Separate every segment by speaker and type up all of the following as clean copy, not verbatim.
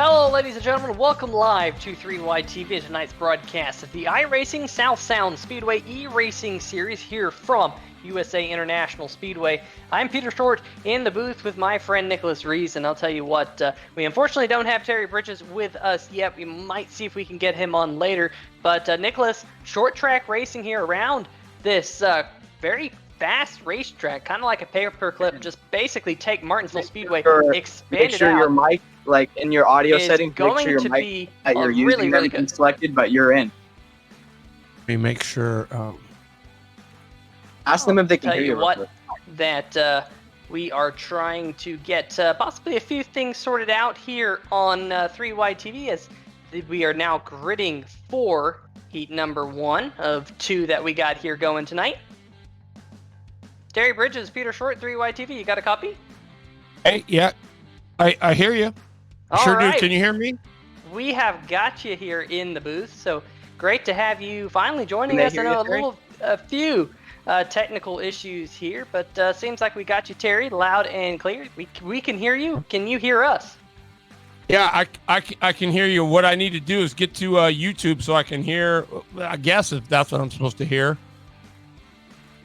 Speaker 1: Hello, ladies and gentlemen. Welcome live to 3YTV and tonight's broadcast of the iRacing South Sound Speedway eRacing series here from USA International Speedway. I'm Peter Short in the booth with my friend Nicholas Rees, and I'll tell you what, we unfortunately don't have Terry Bridges with us yet. We might see if we can get him on later. But Nicholas, short track racing here around this very fast racetrack, kind of like a paperclip. Just basically take Martinsville Speedway, expand
Speaker 2: make sure
Speaker 1: it out.
Speaker 2: Your mic, like in your audio settings,
Speaker 1: going
Speaker 2: make sure your
Speaker 1: to
Speaker 2: mic
Speaker 1: be
Speaker 2: that you're using
Speaker 1: really
Speaker 2: them selected, but you're in.
Speaker 3: Let me make sure.
Speaker 2: Ask them if they can
Speaker 1: Tell
Speaker 2: hear
Speaker 1: you what, that we are trying to get possibly a few things sorted out here on 3YTV as we are now gridding for heat number 1 of 2 that we got here going tonight. Terry Bridges, Peter Short, 3YTV, you got a copy?
Speaker 3: Hey, yeah, I hear you. Sure do. Can you hear me?
Speaker 1: We have got you here in the booth, so great to have you finally joining us. I know a few technical issues here, but seems like we got you, Terry, loud and clear. We can hear you. Can you hear us?
Speaker 3: Yeah, I can hear you. What I need to do is get to YouTube so I can hear, I guess, if that's what I'm supposed to hear.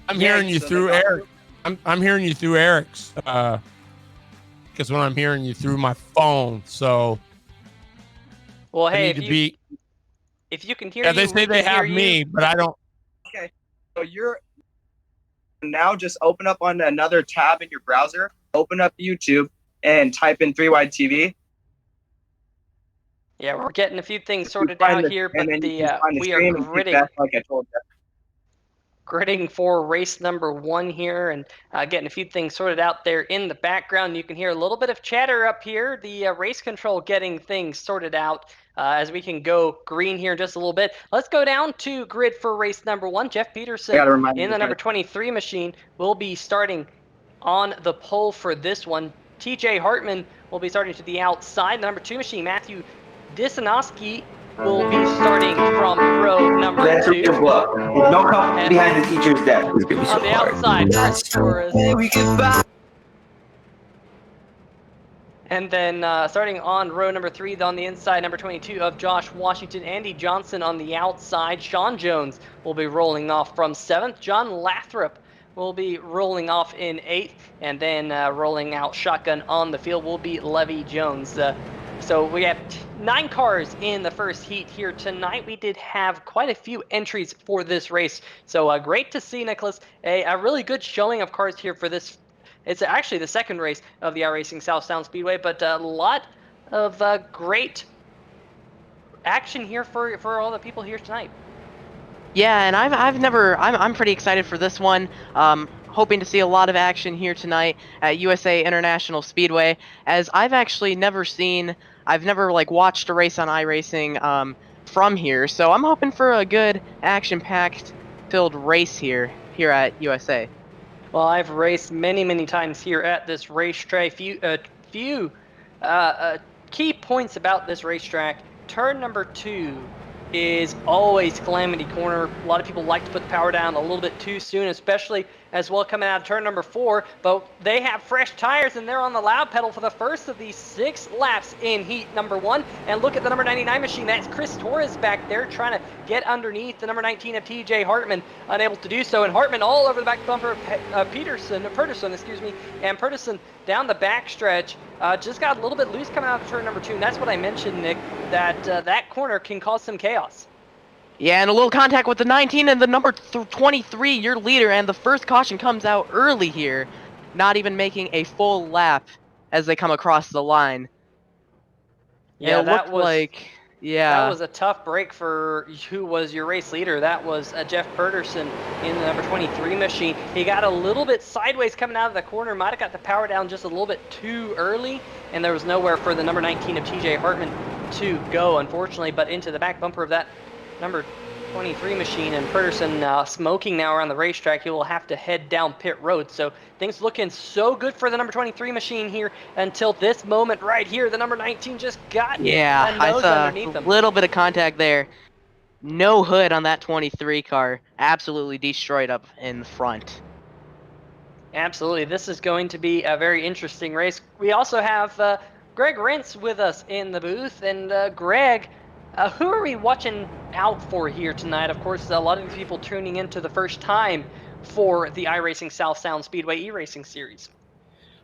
Speaker 3: I'm hearing you through Eric. I'm hearing you through Eric's, because when I'm hearing you through my phone, so.
Speaker 1: Well, hey, if you can hear,
Speaker 3: they say they have me, but I don't.
Speaker 2: Okay, so you're now just open up on another tab in your browser, open up YouTube, and type in 3YTV.
Speaker 1: Yeah, we're getting a few things sorted out here, but we are gridding.
Speaker 2: Like I told you.
Speaker 1: Gridding for race number 1 here and getting a few things sorted out there in the background. You can hear a little bit of chatter up here. The race control getting things sorted out as we can go green here in just a little bit. Let's go down to grid for race number 1. Jeff Peterson in the number 23 machine will be starting on the pole for this one. TJ Hartman will be starting to the outside. The number 2 machine, Matthew Disanoski, will be starting from row number 2.
Speaker 4: Don't come behind the teacher's desk.
Speaker 1: On the outside, Chris Torres. And then starting on row number 3, on the inside, number 22 of Josh Washington, Andy Johnson on the outside. Sean Jones will be rolling off from 7th. John Lathrop will be rolling off in 8th. And then rolling out shotgun on the field will be Levy Jones. So we have 9 cars in the first heat here tonight. We did have quite a few entries for this race. So great to see, Nicholas. A really good showing of cars here for this. It's actually the second race of the iRacing South Sound Speedway, but a lot of great action here for all the people here tonight.
Speaker 5: Yeah, and I'm pretty excited for this one. Hoping to see a lot of action here tonight at USA International Speedway, as I've never watched a race on iRacing from here, so I'm hoping for a good action-packed filled race here at USA.
Speaker 1: Well, I've raced many times here at this racetrack. Few key points about this racetrack. Turn number 2 is always calamity corner. A lot of people like to put the power down a little bit too soon, especially as well coming out of turn number 4, but they have fresh tires and they're on the loud pedal for the first of these 6 laps in heat number 1. And look at the number 99 machine. That's Chris Torres back there trying to get underneath the number 19 of TJ Hartman, unable to do so. And Hartman all over the back bumper of Pedersen, and Pedersen down the backstretch. Just got a little bit loose coming out of turn number 2, and that's what I mentioned, Nick, that that corner can cause some chaos.
Speaker 5: Yeah, and a little contact with the 19 and the number 23, your leader, and the first caution comes out early here, not even making a full lap as they come across the line.
Speaker 1: Yeah, that was a tough break for who was your race leader. That was Jeff Pedersen in the number 23 machine. He got a little bit sideways coming out of the corner, might have got the power down just a little bit too early, and there was nowhere for the number 19 of TJ Hartman to go, unfortunately, but into the back bumper of that number 23 machine, and Pedersen smoking now around the racetrack. He will have to head down pit road. So things looking so good for the number 23 machine here until this moment right here. The number 19 just got a nose underneath him.
Speaker 5: A little bit of contact there. No hood on that 23 car. Absolutely destroyed up in front.
Speaker 1: Absolutely. This is going to be a very interesting race. We also have Greg Rentz with us in the booth. And Greg, who are we watching out for here tonight? Of course, a lot of these people tuning in to the first time for the iRacing South Sound Speedway eRacing series.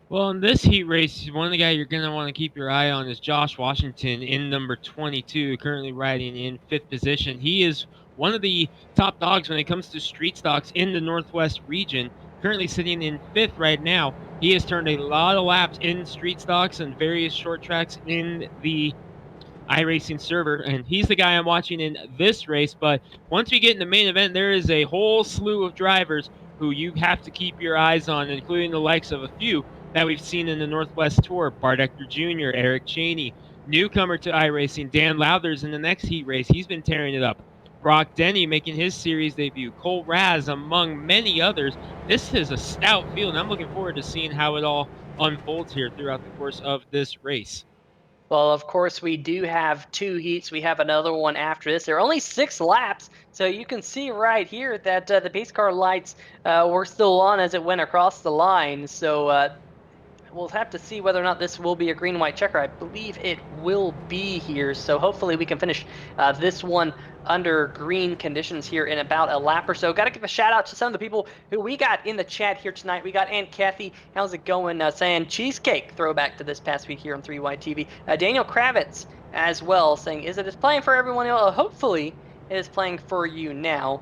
Speaker 6: Well, in this heat race, one of the guys you're going to want to keep your eye on is Josh Washington in number 22, currently riding in 5th position. He is one of the top dogs when it comes to street stocks in the Northwest region, currently sitting in 5th right now. He has turned a lot of laps in street stocks and various short tracks in the iRacing server, and he's the guy I'm watching in this race. But once we get in the main event, there is a whole slew of drivers who you have to keep your eyes on, including the likes of a few that we've seen in the Northwest Tour. Bart Ector Jr., Eric Cheney, newcomer to iRacing, Dan Lowthers in the next heat race. He's been tearing it up. Brock Denny making his series debut. Cole Raz, among many others. This is a stout field, and I'm looking forward to seeing how it all unfolds here throughout the course of this race.
Speaker 1: Well, of course, we do have 2 heats. We have another one after this. There are only 6 laps, so you can see right here that the pace car lights were still on as it went across the line. So we'll have to see whether or not this will be a green-white checker. I believe it will be here, so hopefully we can finish this one under green conditions here in about a lap or so. Got to give a shout out to some of the people who we got in the chat here tonight. We got Aunt Kathy, how's it going, saying cheesecake, throwback to this past week here on 3Y TV. Daniel Kravitz as well, saying, is it playing for everyone else? Hopefully it is playing for you now.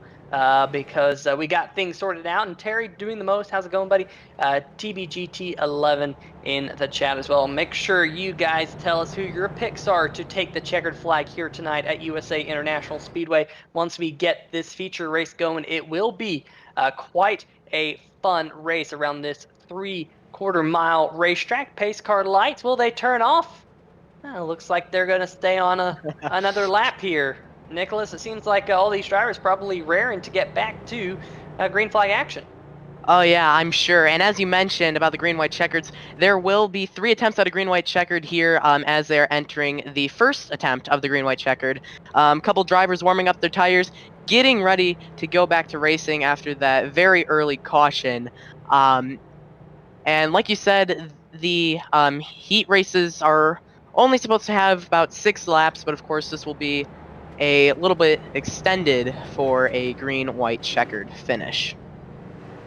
Speaker 1: Because we got things sorted out. And Terry doing the most. How's it going, buddy? TBGT11 in the chat as well. Make sure you guys tell us who your picks are to take the checkered flag here tonight at USA International Speedway. Once we get this feature race going, it will be quite a fun race around this 3/4 mile racetrack. Pace car lights, will they turn off? Looks like they're going to stay on another lap here. Nicholas, it seems like all these drivers probably raring to get back to green flag action.
Speaker 5: Oh yeah, I'm sure. And as you mentioned about the green-white checkers, there will be 3 attempts at a green-white checkered here as they're entering the first attempt of the green-white checkered. Couple drivers warming up their tires, getting ready to go back to racing after that very early caution. And like you said, the heat races are only supposed to have about 6 laps, but of course this will be a little bit extended for a green-white checkered finish.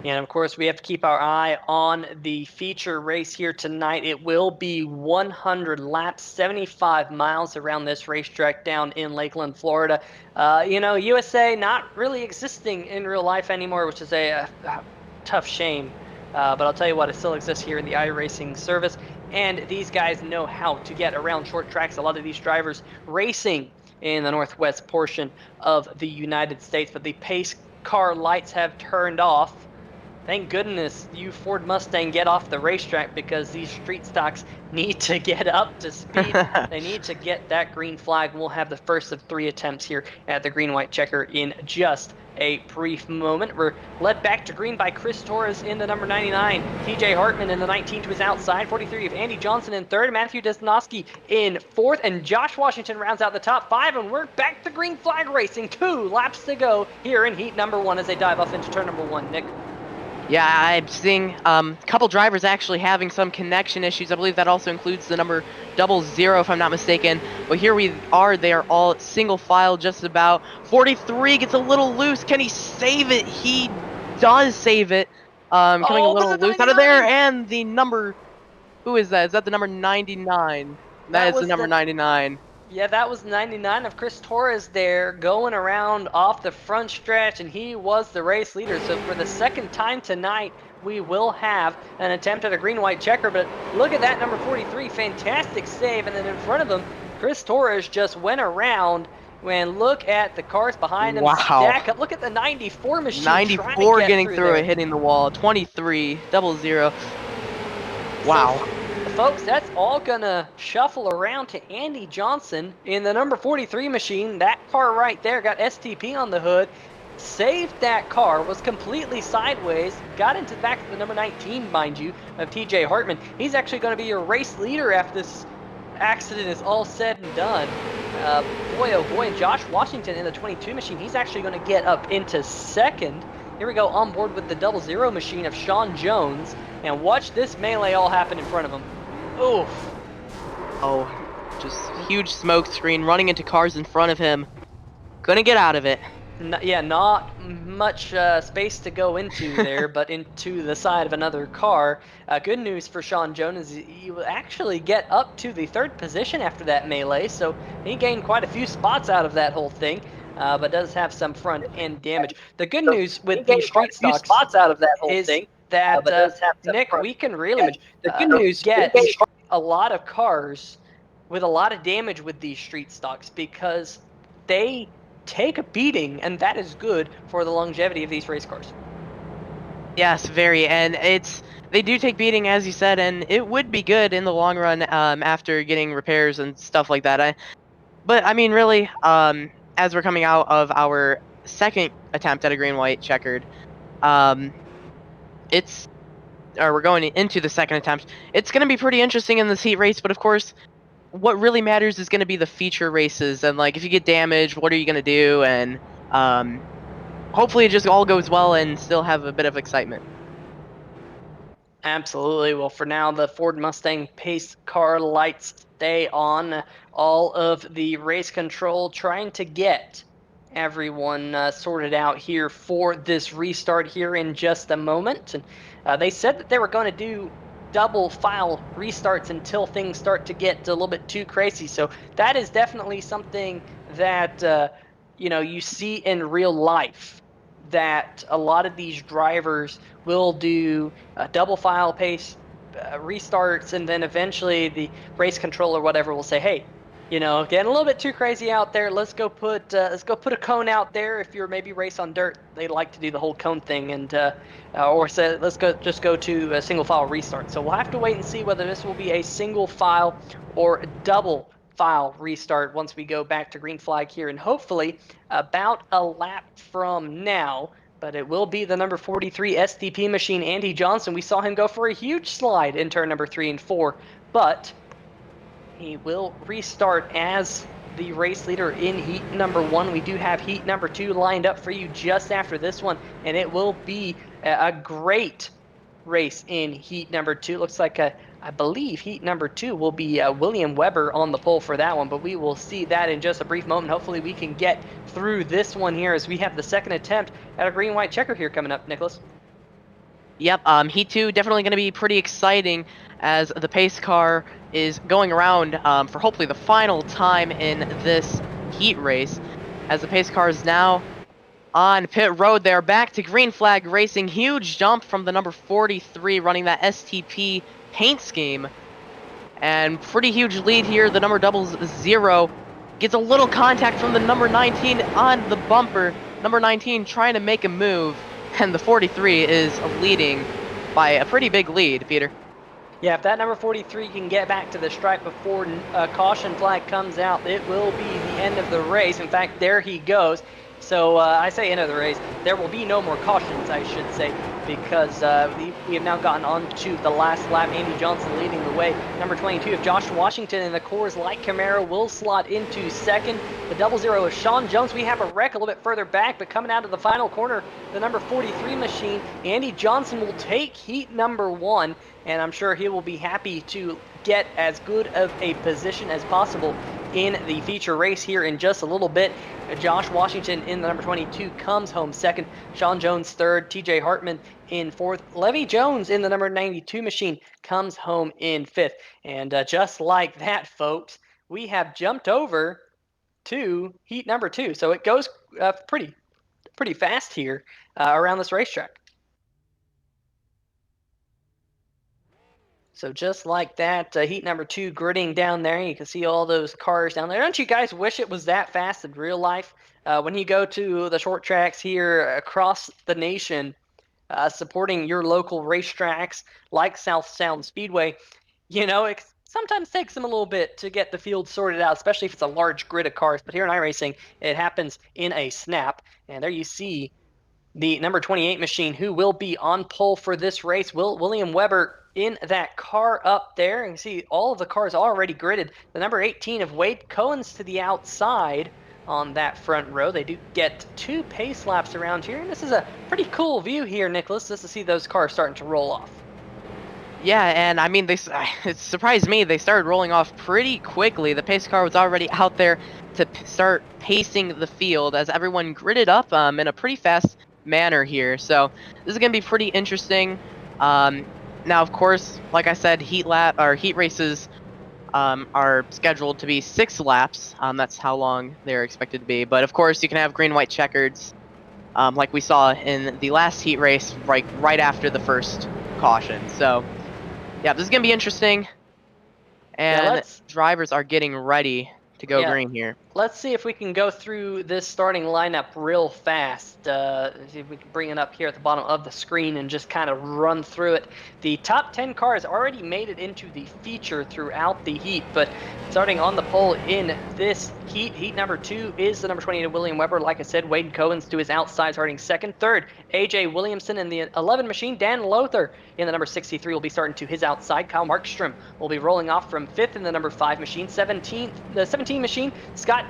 Speaker 1: And of course, we have to keep our eye on the feature race here tonight. It will be 100 laps, 75 miles around this racetrack down in Lakeland, Florida. USA not really existing in real life anymore, which is a tough shame. But I'll tell you what, it still exists here in the iRacing service. And these guys know how to get around short tracks. A lot of these drivers racing in the northwest portion of the United States, but the pace car lights have turned off. Thank goodness you Ford Mustang get off the racetrack, because these street stocks need to get up to speed. They need to get that green flag. We'll have the first of 3 attempts here at the green-white checker in just a brief moment. We're led back to green by Chris Torres in the number 99. TJ Hartman in the 19 to his outside. 43 of Andy Johnson in 3rd. Matthew Desnowski in 4th. And Josh Washington rounds out the top 5. And we're back to green flag racing. 2 laps to go here in heat number 1 as they dive off into turn number 1. Nick?
Speaker 5: Yeah, I'm seeing a couple drivers actually having some connection issues. I believe that also includes the number 00, if I'm not mistaken. But here we are. They are all single file just about. 43 gets a little loose. Can he save it? He does save it. Coming a little loose out of there. And the number... Who is that? Is that the number 99? That is the number 99.
Speaker 1: Yeah, that was 99 of Chris Torres there, going around off the front stretch, and he was the race leader. So for the second time tonight, we will have an attempt at a green-white checker. But look at that, number 43, fantastic save. And then in front of him, Chris Torres just went around. And look at the cars behind him stack up. Look at the 94 machine.
Speaker 5: 94 getting through it, hitting the wall. 23, 00. Wow.
Speaker 1: So, folks, that's all gonna shuffle around to Andy Johnson in the number 43 machine. That car right there got STP on the hood, saved that car, was completely sideways, got into the back of the number 19, mind you, of TJ Hartman. He's actually going to be your race leader after this accident is all said and done. Boy, oh boy, Josh Washington in the 22 machine, he's actually going to get up into 2nd. Here we go, on board with the 00 machine of Sean Jones. And watch this melee all happen in front of him. Oof.
Speaker 5: Oh, just huge smoke screen running into cars in front of him. Couldn't get out of it.
Speaker 1: Yeah, not much space to go into there, but into the side of another car. Good news for Sean Jones is he will actually get up to the 3rd position after that melee, so he gained quite a few spots out of that whole thing, but does have some front end damage. The good news with the street stocks
Speaker 2: spots out of that whole
Speaker 1: is
Speaker 2: thing,
Speaker 1: that
Speaker 2: but does have some
Speaker 1: Nick,
Speaker 2: front
Speaker 1: we can really
Speaker 2: The good news
Speaker 1: get a lot of cars with a lot of damage with these street stocks because they take a beating, and that is good for the longevity of these race cars.
Speaker 5: Yes, very, and they do take beating, as you said, and it would be good in the long run after getting repairs and stuff like that. But I mean, really, as we're coming out of our second attempt at a green-white checkered, um, we're going into the second attempt. It's going to be pretty interesting in this heat race, but of course, what really matters is going to be the feature races, and like if you get damaged, what are you going to do, and um, hopefully it just all goes well and still have a bit of excitement.
Speaker 1: Absolutely. Well, for now, the Ford Mustang pace car lights stay on. All of the race control trying to get everyone sorted out here for this restart here in just a moment. And they said that they were going to do double file restarts until things start to get a little bit too crazy. So that is definitely something that you see in real life, that a lot of these drivers will do double file pace restarts, and then eventually the race control or whatever will say, hey, getting a little bit too crazy out there, let's go put a cone out there. If you're maybe race on dirt, they like to do the whole cone thing, and or say let's go to a single file restart. So we'll have to wait and see whether this will be a single file or a double file restart once we go back to green flag here, and hopefully about a lap from now. But it will be the number 43 STP machine, Andy Johnson. We saw him go for a huge slide in turn number 3 and 4, but he will restart as the race leader in heat number 1. We do have heat number 2 lined up for you just after this one, and it will be a great race in heat number 2. Looks like I believe heat number 2 will be William Weber on the pole for that one, but we will see that in just a brief moment. Hopefully we can get through this one here as we have the second attempt at a green-white checker here coming up, Nicholas.
Speaker 5: Yep, Heat 2 definitely going to be pretty exciting as the pace car is going around for hopefully the final time in this heat race. As the pace car is now on pit road, they're back to green flag racing. Huge jump from the number 43 running that STP paint scheme. And pretty huge lead here. The number 00 gets a little contact from the number 19 on the bumper. Number 19 trying to make a move. And the 43 is leading by a pretty big lead, Peter.
Speaker 1: Yeah, if that number 43 can get back to the stripe before caution flag comes out, it will be the end of the race. In fact, there he goes. So I say end of the race. There will be no more cautions, I should say, because we have now gotten on to the last lap. Andy Johnson leading the way. Number 22 of Josh Washington in the Coors Light Camaro will slot into second. The 00 of Sean Jones. We have a wreck a little bit further back, but coming out of the final corner, the number 43 machine, Andy Johnson will take heat number 1, and I'm sure he will be happy to get as good of a position as possible in the feature race here in just a little bit. Josh Washington in the number 22 comes home second. Sean Jones third. TJ Hartman in fourth. Levy Jones in the number 92 machine comes home in fifth. And just like that, folks, we have jumped over to heat number 2. So it goes pretty fast here around this racetrack. So just like that, heat number 2 gridding down there. You can see all those cars down there. Don't you guys wish it was that fast in real life? When you go to the short tracks here across the nation, supporting your local racetracks like South Sound Speedway, it sometimes takes them a little bit to get the field sorted out, especially if it's a large grid of cars. But here in iRacing, it happens in a snap. And there you see the number 28 machine, who will be on pole for this race, William Weber in that car up there. And you see all of the cars already gridded. The number 18 of Wade Cohen's to the outside on that front row. They do get 2 pace laps around here, and this is a pretty cool view here, Nicholas, just to see those cars starting to roll off.
Speaker 5: Yeah, and I mean, it surprised me. They started rolling off pretty quickly. The pace car was already out there to start pacing the field as everyone gridded up in a pretty fast manner here. So this is going to be pretty interesting. Um, Now, of course, like I said, heat races are scheduled to be 6 laps. That's how long they're expected to be. But of course, you can have green, white checkers, like we saw in the last heat race, right after the first caution. So. Yeah, this is gonna be interesting,
Speaker 1: Yeah,
Speaker 5: and drivers are getting ready to go green here.
Speaker 1: let's see if we can go through this starting lineup real fast. See if we can bring it up here at the bottom of the screen and just kind of run through it. The top 10 cars already made it into the feature throughout the heat, but starting on the pole in this heat number 2 is the number 28 William Webber. Like I said, Wade Cohen's to his outside starting second. Third, AJ Williamson in the 11 machine. Dan Lothar in the number 63 will be starting to his outside. Kyle Markstrom will be rolling off from 5th in the number 5 machine. The 17 machine, Scott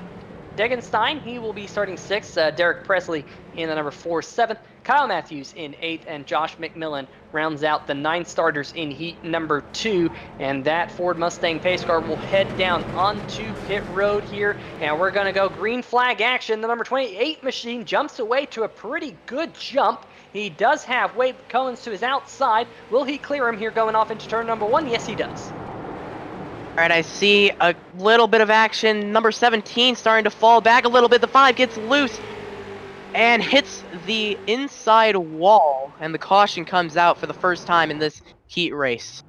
Speaker 1: Degenstein, he will be starting 6th. Derek Presley in the number 4, 7th. Kyle Matthews in 8th, and Josh McMillan rounds out the 9 starters in heat number 2. And that Ford Mustang pace car will head down onto pit road here, and we're going to go green flag action. The number 28 machine jumps away to a pretty good jump. He does have Wade Cohen's to his outside. Will he clear him here going off into turn number 1? Yes, he does.
Speaker 5: All right, I see a little bit of action. Number 17 starting to fall back a little bit. The 5 gets loose and hits the inside wall, and the caution comes out for the first time in this heat race.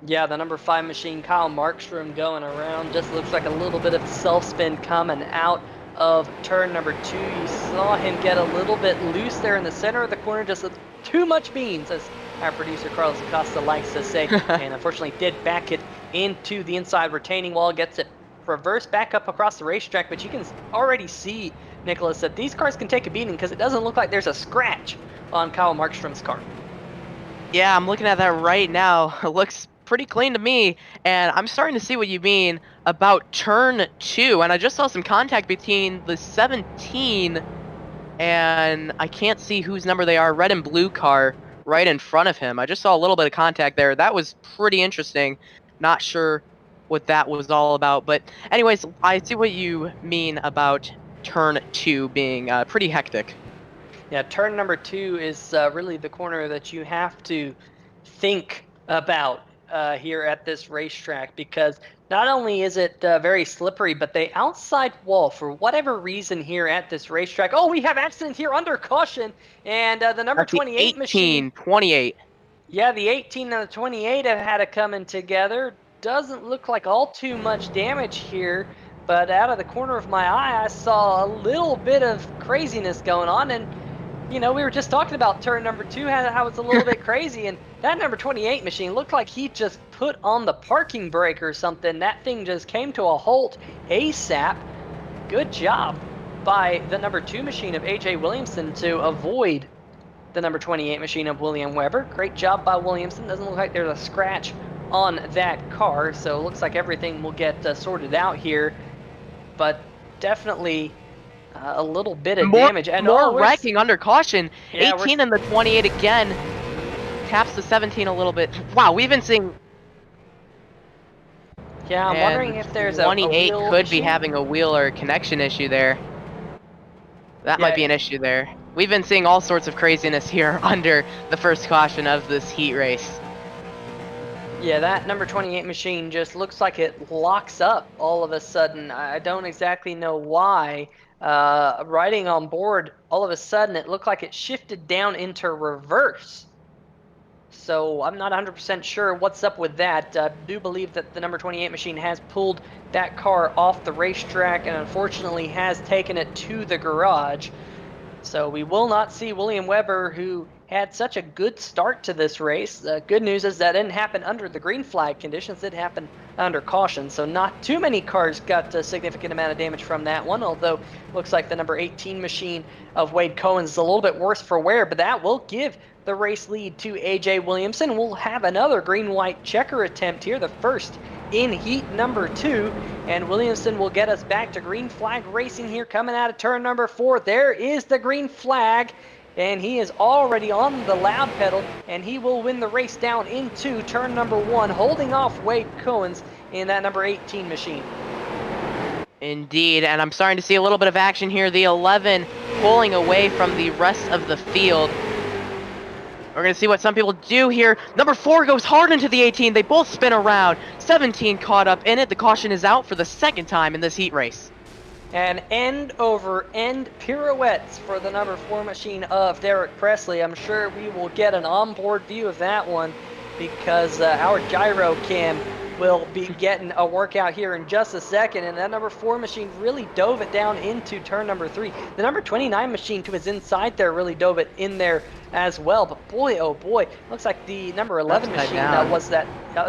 Speaker 1: Yeah, the number 5 machine, Kyle Markstrom, going around. Just looks like a little bit of self-spin coming out of turn number 2. You saw him get a little bit loose there in the center of the corner, just with too much beans, as our producer Carlos Acosta likes to say, and unfortunately did back it into the inside retaining wall, gets it reversed back up across the racetrack. But you can already see, Nicholas, that these cars can take a beating because it doesn't look like there's a scratch on Kyle Markstrom's car.
Speaker 5: Yeah, I'm looking at that right now. It looks pretty clean to me, and I'm starting to see what you mean about turn 2, and I just saw some contact between the 17 and I can't see whose number they are, red and blue car right in front of him. I just saw a little bit of contact there. That was pretty interesting. Not sure what that was all about, but anyways, I see what you mean about turn 2 being pretty hectic.
Speaker 1: Yeah, turn number 2 is really the corner that you have to think about here at this racetrack, because not only is it very slippery, but the outside wall, for whatever reason here at this racetrack. Oh, we have accident here under caution, and the number 28 machine.
Speaker 5: 28.
Speaker 1: Yeah, the 18 and the 28 have had it coming together. Doesn't look like all too much damage here, but out of the corner of my eye, I saw a little bit of craziness going on. And you know, we were just talking about turn number 2, how it's a little bit crazy, and that number 28 machine looked like he just put on the parking brake or something. That thing just came to a halt ASAP. Good job by the number 2 machine of AJ Williamson to avoid the number 28 machine of William Webber. Great job by Williamson. Doesn't look like there's a scratch on that car, so it looks like everything will get sorted out here, but definitely a little bit of damage. And
Speaker 5: more wrecking under caution.
Speaker 1: Yeah,
Speaker 5: 18 and the 28 again taps the 17 a little bit. Wow, we've been seeing.
Speaker 1: Yeah, I'm wondering if there's a
Speaker 5: 28
Speaker 1: wheel
Speaker 5: could
Speaker 1: issue.
Speaker 5: be having a wheel or connection issue there. That might be an issue there. We've been seeing all sorts of craziness here under the first caution of this heat race.
Speaker 1: Yeah, that number 28 machine just looks like it locks up all of a sudden. I don't exactly know why. Riding on board, all of a sudden it looked like it shifted down into reverse. So I'm not 100% sure what's up with that. I do believe that the number 28 machine has pulled that car off the racetrack and unfortunately has taken it to the garage. So we will not see William Webber, who had such a good start to this race. The good news is that didn't happen under the green flag conditions. It happened under caution. So not too many cars got a significant amount of damage from that one, although looks like the number 18 machine of Wade Cohen's is a little bit worse for wear, but that will give the race lead to AJ Williamson. We'll have another green-white checker attempt here, the first in heat number 2, and Williamson will get us back to green flag racing here coming out of turn number 4. There is the green flag, and he is already on the loud pedal, and he will win the race down into turn number 1, holding off Wade Cohens in that number 18 machine.
Speaker 5: Indeed, and I'm starting to see a little bit of action here. The 11 pulling away from the rest of the field. We're going to see what some people do here. Number 4 goes hard into the 18. They both spin around. 17 caught up in it. The caution is out for the second time in this heat race.
Speaker 1: And end-over-end pirouettes for the number 4 machine of Derek Presley. I'm sure we will get an onboard view of that one because our gyro cam will be getting a workout here in just a second, and that number 4 machine really dove it down into turn number 3. The number 29 machine to his inside there really dove it in there as well, but boy, oh boy, looks like the number 11 machine was that,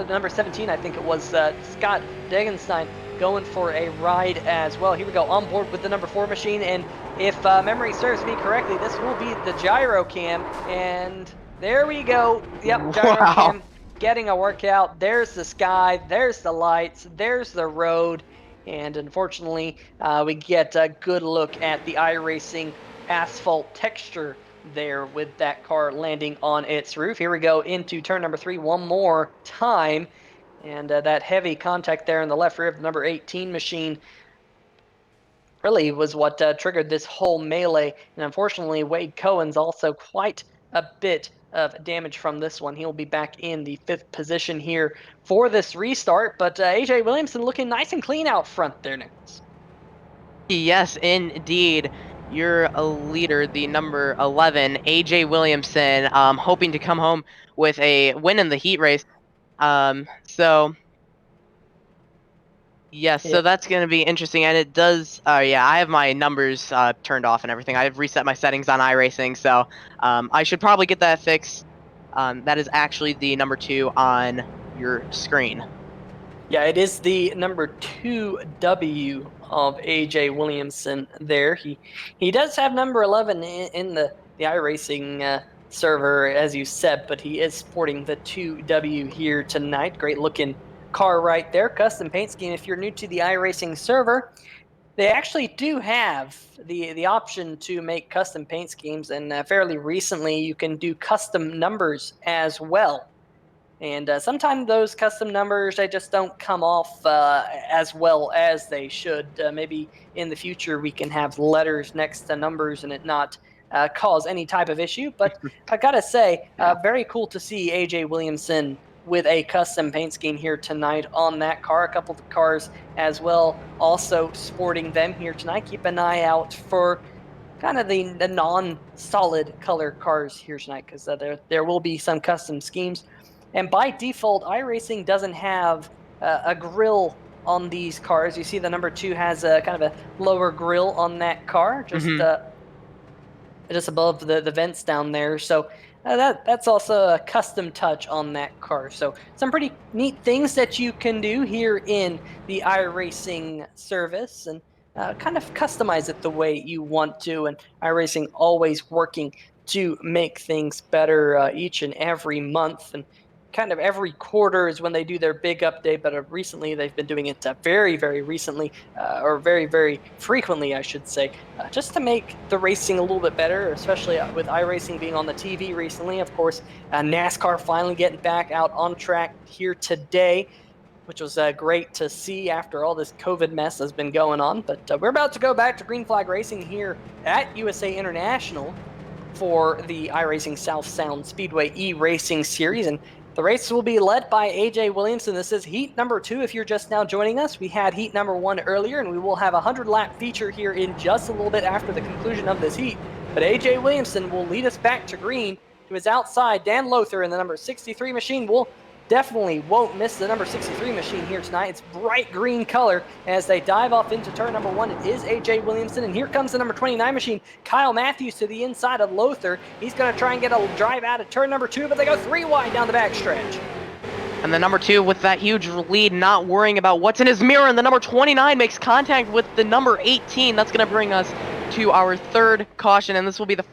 Speaker 1: number 17 I think it was, Scott Degenstein going for a ride as well. Here we go, on board with the number 4 machine, and if memory serves me correctly, this will be the gyro cam, and there we go. Yep, gyro cam getting a workout. There's the sky, there's the lights, there's the road, and unfortunately we get a good look at the iRacing asphalt texture there with that car landing on its roof. Here we go into turn number 3 one more time, and that heavy contact there in the left rear of the number 18 machine really was what triggered this whole melee, and unfortunately Wade Cohen's also quite a bit of damage from this one. He'll be back in the 5th position here for this restart, but AJ Williamson looking nice and clean out front there, Nicholas.
Speaker 5: Yes, indeed. Your leader, the number 11, AJ Williamson, hoping to come home with a win in the heat race. Yes, so that's going to be interesting, and it does, yeah, I have my numbers turned off and everything. I've reset my settings on iRacing, so I should probably get that fixed. That is actually the number 2 on your screen.
Speaker 1: Yeah, it is the number 2W of AJ Williamson there. He does have number 11 in the iRacing server, as you said, but he is sporting the 2W here tonight. Great looking car right there. Custom paint scheme. If you're new to the iRacing server, they actually do have the option to make custom paint schemes, and fairly recently you can do custom numbers as well. And sometimes those custom numbers, they just don't come off as well as they should. Maybe in the future we can have letters next to numbers and it not cause any type of issue. But I gotta say, very cool to see AJ Williamson with a custom paint scheme here tonight on that car. A couple of cars as well also sporting them here tonight. Keep an eye out for kind of the non-solid color cars here tonight, because there will be some custom schemes. And by default, iRacing doesn't have a grille on these cars. You see the number 2 has a kind of a lower grille on that car, just above the vents down there. So that's also a custom touch on that car. So some pretty neat things that you can do here in the iRacing service, and kind of customize it the way you want to. And iRacing always working to make things better each and every month, and kind of every quarter is when they do their big update, but recently they've been doing it very, very recently, or very, very frequently, I should say, just to make the racing a little bit better, especially with iRacing being on the TV recently. Of course, NASCAR finally getting back out on track here today, which was great to see after all this COVID mess has been going on. But we're about to go back to green flag racing here at USA International for the iRacing South Sound Speedway eRacing Series, and the race will be led by AJ Williamson. This is heat number 2 if you're just now joining us. We had heat number 1 earlier, and we will have a 100-lap feature here in just a little bit after the conclusion of this heat. But AJ Williamson will lead us back to green. To his outside, Dan Lothar in the number 63 machine definitely won't miss the number 63 machine here tonight. It's bright green color as they dive off into turn number 1. It is AJ Williamson, and here comes the number 29 machine, Kyle Matthews, to the inside of Lothar. He's going to try and get a drive out of turn number 2, but they go 3 wide down the backstretch.
Speaker 5: And the number 2 with that huge lead, not worrying about what's in his mirror, and the number 29 makes contact with the number 18. That's going to bring us to our 3rd caution, and this will be the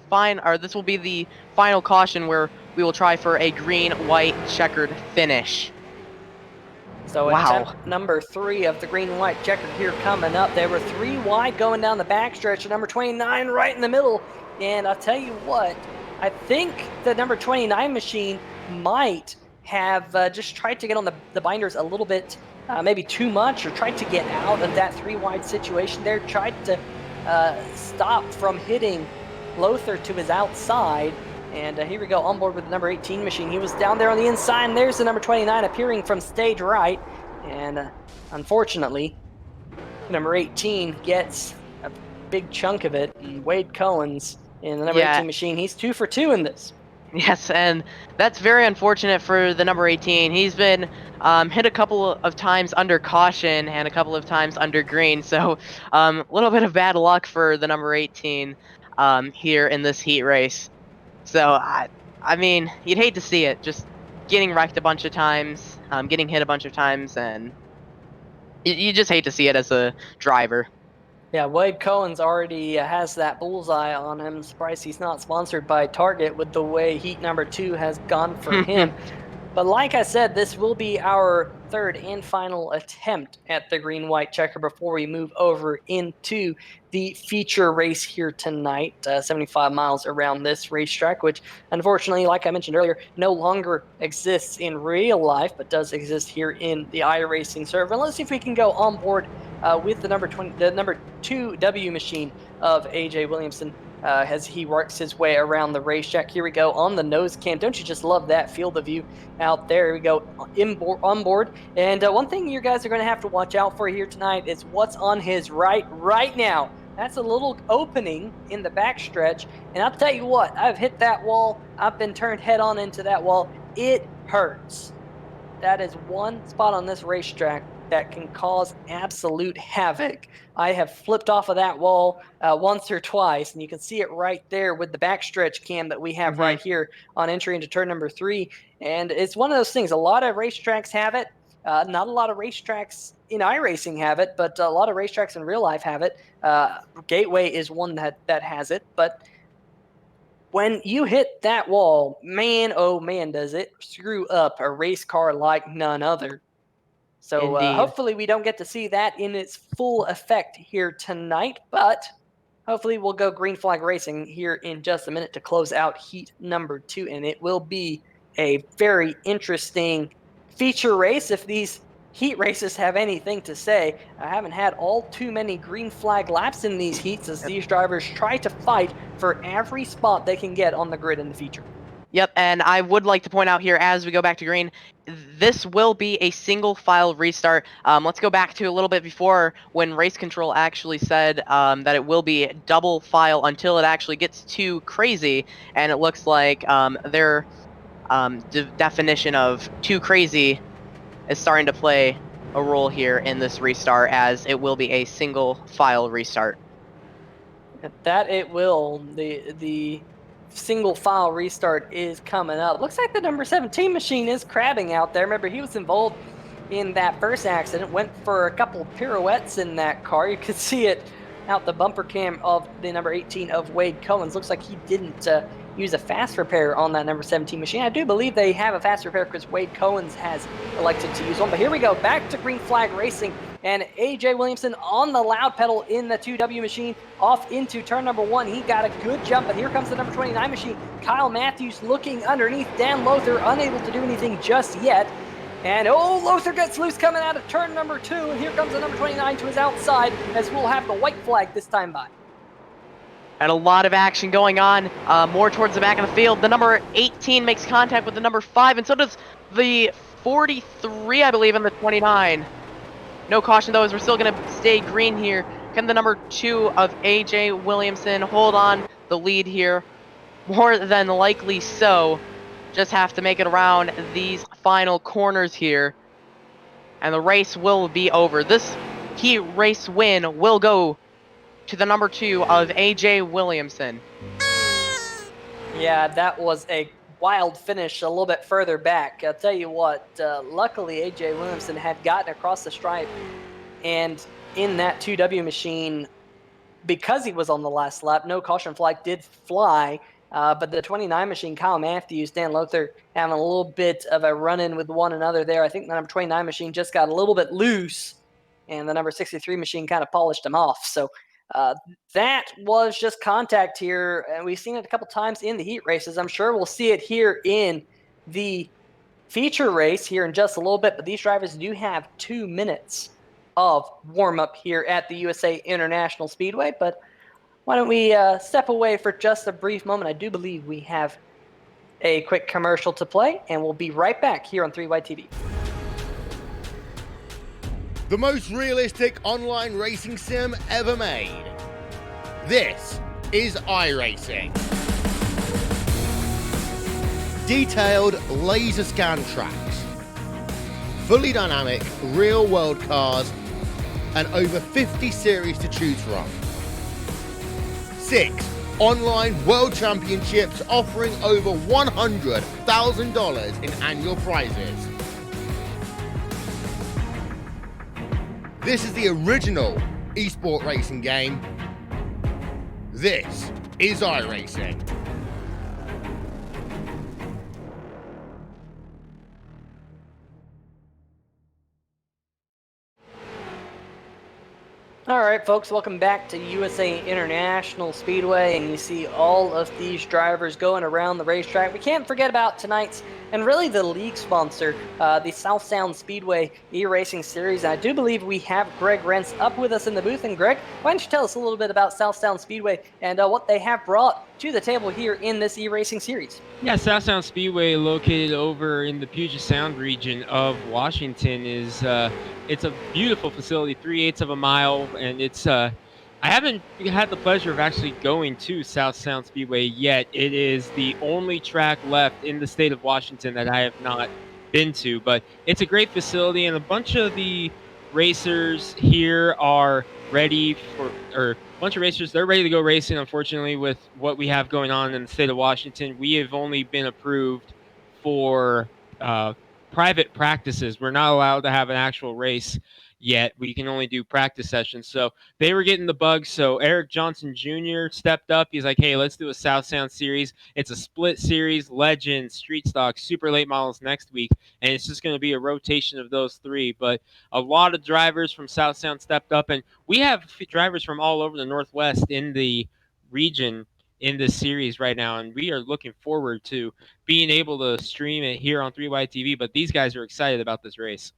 Speaker 5: final caution where we will try for a green-white checkered finish.
Speaker 1: So attempt number 3 of the green-white checkered here coming up. They were 3 wide going down the backstretch. Number 29 right in the middle. And I'll tell you what, I think the number 29 machine might have just tried to get on the binders a little bit, maybe too much, or tried to get out of that 3-wide situation there, tried to stop from hitting Lothar to his outside. And here we go, on board with the number 18 machine. He was down there on the inside, and there's the number 29 appearing from stage right. And unfortunately, number 18 gets a big chunk of it. And Wade Cohen's in the number 18 machine. He's 2 for 2 in this.
Speaker 5: Yes, and that's very unfortunate for the number 18. He's been hit a couple of times under caution and a couple of times under green, so a little bit of bad luck for the number 18 here in this heat race. So, I mean, you'd hate to see it, just getting wrecked a bunch of times, getting hit a bunch of times, and you just hate to see it as a driver.
Speaker 1: Yeah, Wade Cohen's already has that bullseye on him. Surprised he's not sponsored by Target with the way heat number 2 has gone for him. But like I said, this will be our third and final attempt at the green-white checker before we move over into the feature race here tonight, 75 miles around this racetrack, which unfortunately, like I mentioned earlier, no longer exists in real life, but does exist here in the iRacing server. And let's see if we can go on board with the number 2W machine of AJ Williamson as he works his way around the racetrack. Here we go on the nose cam. Don't you just love that field of view out there? Here we go on board. And one thing you guys are going to have to watch out for here tonight is what's on his right now. That's a little opening in the backstretch. And I'll tell you what, I've hit that wall. I've been turned head on into that wall. It hurts. That is one spot on this racetrack that can cause absolute havoc. I have flipped off of that wall once or twice, and you can see it right there with the backstretch cam that we have right here on entry into turn number 3. And it's one of those things. A lot of racetracks have it. Not a lot of racetracks in iRacing have it, but a lot of racetracks in real life have it. Gateway is one that has it, but when you hit that wall, man, oh man, does it screw up a race car like none other. So hopefully we don't get to see that in its full effect here tonight, but hopefully we'll go green flag racing here in just a minute to close out heat number 2, and it will be a very interesting feature race if these heat races have anything to say. I haven't had all too many green flag laps in these heats as these drivers try to fight for every spot they can get on the grid in the feature.
Speaker 5: Yep, and I would like to point out here as we go back to green, this will be a single file restart. Let's go back to a little bit before when race control actually said that it will be double file until it actually gets too crazy, and it looks like their definition of too crazy is starting to play a role here in this restart, as it will be a single file restart.
Speaker 1: That it will. The single file restart is coming up. Looks like the number 17 machine is crabbing out there. Remember, he was involved in that first accident, went for a couple pirouettes in that car. You could see it out the bumper cam of the number 18 of Wade Cohen's. Looks like he didn't use a fast repair on that number 17 machine. I do believe they have a fast repair because Wade Cohen's has elected to use one. But here we go, back to green flag racing, and AJ Williamson on the loud pedal in the 2W machine off into turn number 1. He got a good jump, and here comes the number 29 machine. Kyle Matthews looking underneath Dan Lothar, unable to do anything just yet. And Lothar gets loose coming out of turn number 2, and here comes the number 29 to his outside as we'll have the white flag this time by.
Speaker 5: And a lot of action going on, more towards the back of the field. The number 18 makes contact with the number 5, and so does the 43, I believe, and the 29. No caution, though, as we're still going to stay green here. Can the number 2 of AJ Williamson hold on the lead here? More than likely so. Just have to make it around these final corners here, and the race will be over. This heat race win will go to the number 2 of AJ Williamson.
Speaker 1: Yeah, that was a wild finish a little bit further back. I'll tell you what, luckily AJ Williamson had gotten across the stripe, and in that 2W machine, because he was on the last lap, no caution flag did fly. But the 29 machine, Kyle Matthews, Dan Lothar having a little bit of a run-in with one another there. I think the number 29 machine just got a little bit loose, and the number 63 machine kind of polished him off. So That was just contact here, and we've seen it a couple times in the heat races. I'm sure we'll see it here in the feature race here in just a little bit, but these drivers do have 2 minutes of warm-up here at the USA International Speedway. But why don't we step away for just a brief moment? I do believe we have a quick commercial to play, and we'll be right back here on 3Y TV.
Speaker 7: The most realistic online racing sim ever made. This is iRacing. Detailed laser scan tracks, fully dynamic real world cars, and over 50 series to choose from. 6 online world championships offering over $100,000 in annual prizes. This is the original esport racing game. This is iRacing.
Speaker 1: All right, folks, welcome back to USA International Speedway, and you see all of these drivers going around the racetrack. We can't forget about tonight's, and really the league sponsor, the South Sound Speedway eRacing Series. I do believe we have Greg Rentz up with us in the booth. And Greg, why don't you tell us a little bit about South Sound Speedway and what they have brought to the table here in this eRacing Series?
Speaker 6: Yeah, South Sound Speedway, located over in the Puget Sound region of Washington, is it's a beautiful facility, 3/8 of a mile, and it's I haven't had the pleasure of actually going to South Sound Speedway yet. It is the only track left in the state of Washington that I have not been to, but it's a great facility, and a bunch of the racers here are ready for, or a bunch of racers, they're ready to go racing. Unfortunately, with what we have going on in the state of Washington, we have only been approved for private practices. We're not allowed to have an actual race yet. We can only do practice sessions. So they were getting the bug. So Eric Johnson Jr. stepped up. He's like, hey, let's do a South Sound series. It's a split series, Legends, Street Stock, Super Late Models next week. And it's just going to be a rotation of those 3. But a lot of drivers from South Sound stepped up. And we have drivers from all over the Northwest in the region in this series right now. And we are looking forward to being able to stream it here on 3Y TV. But these guys are excited about this race.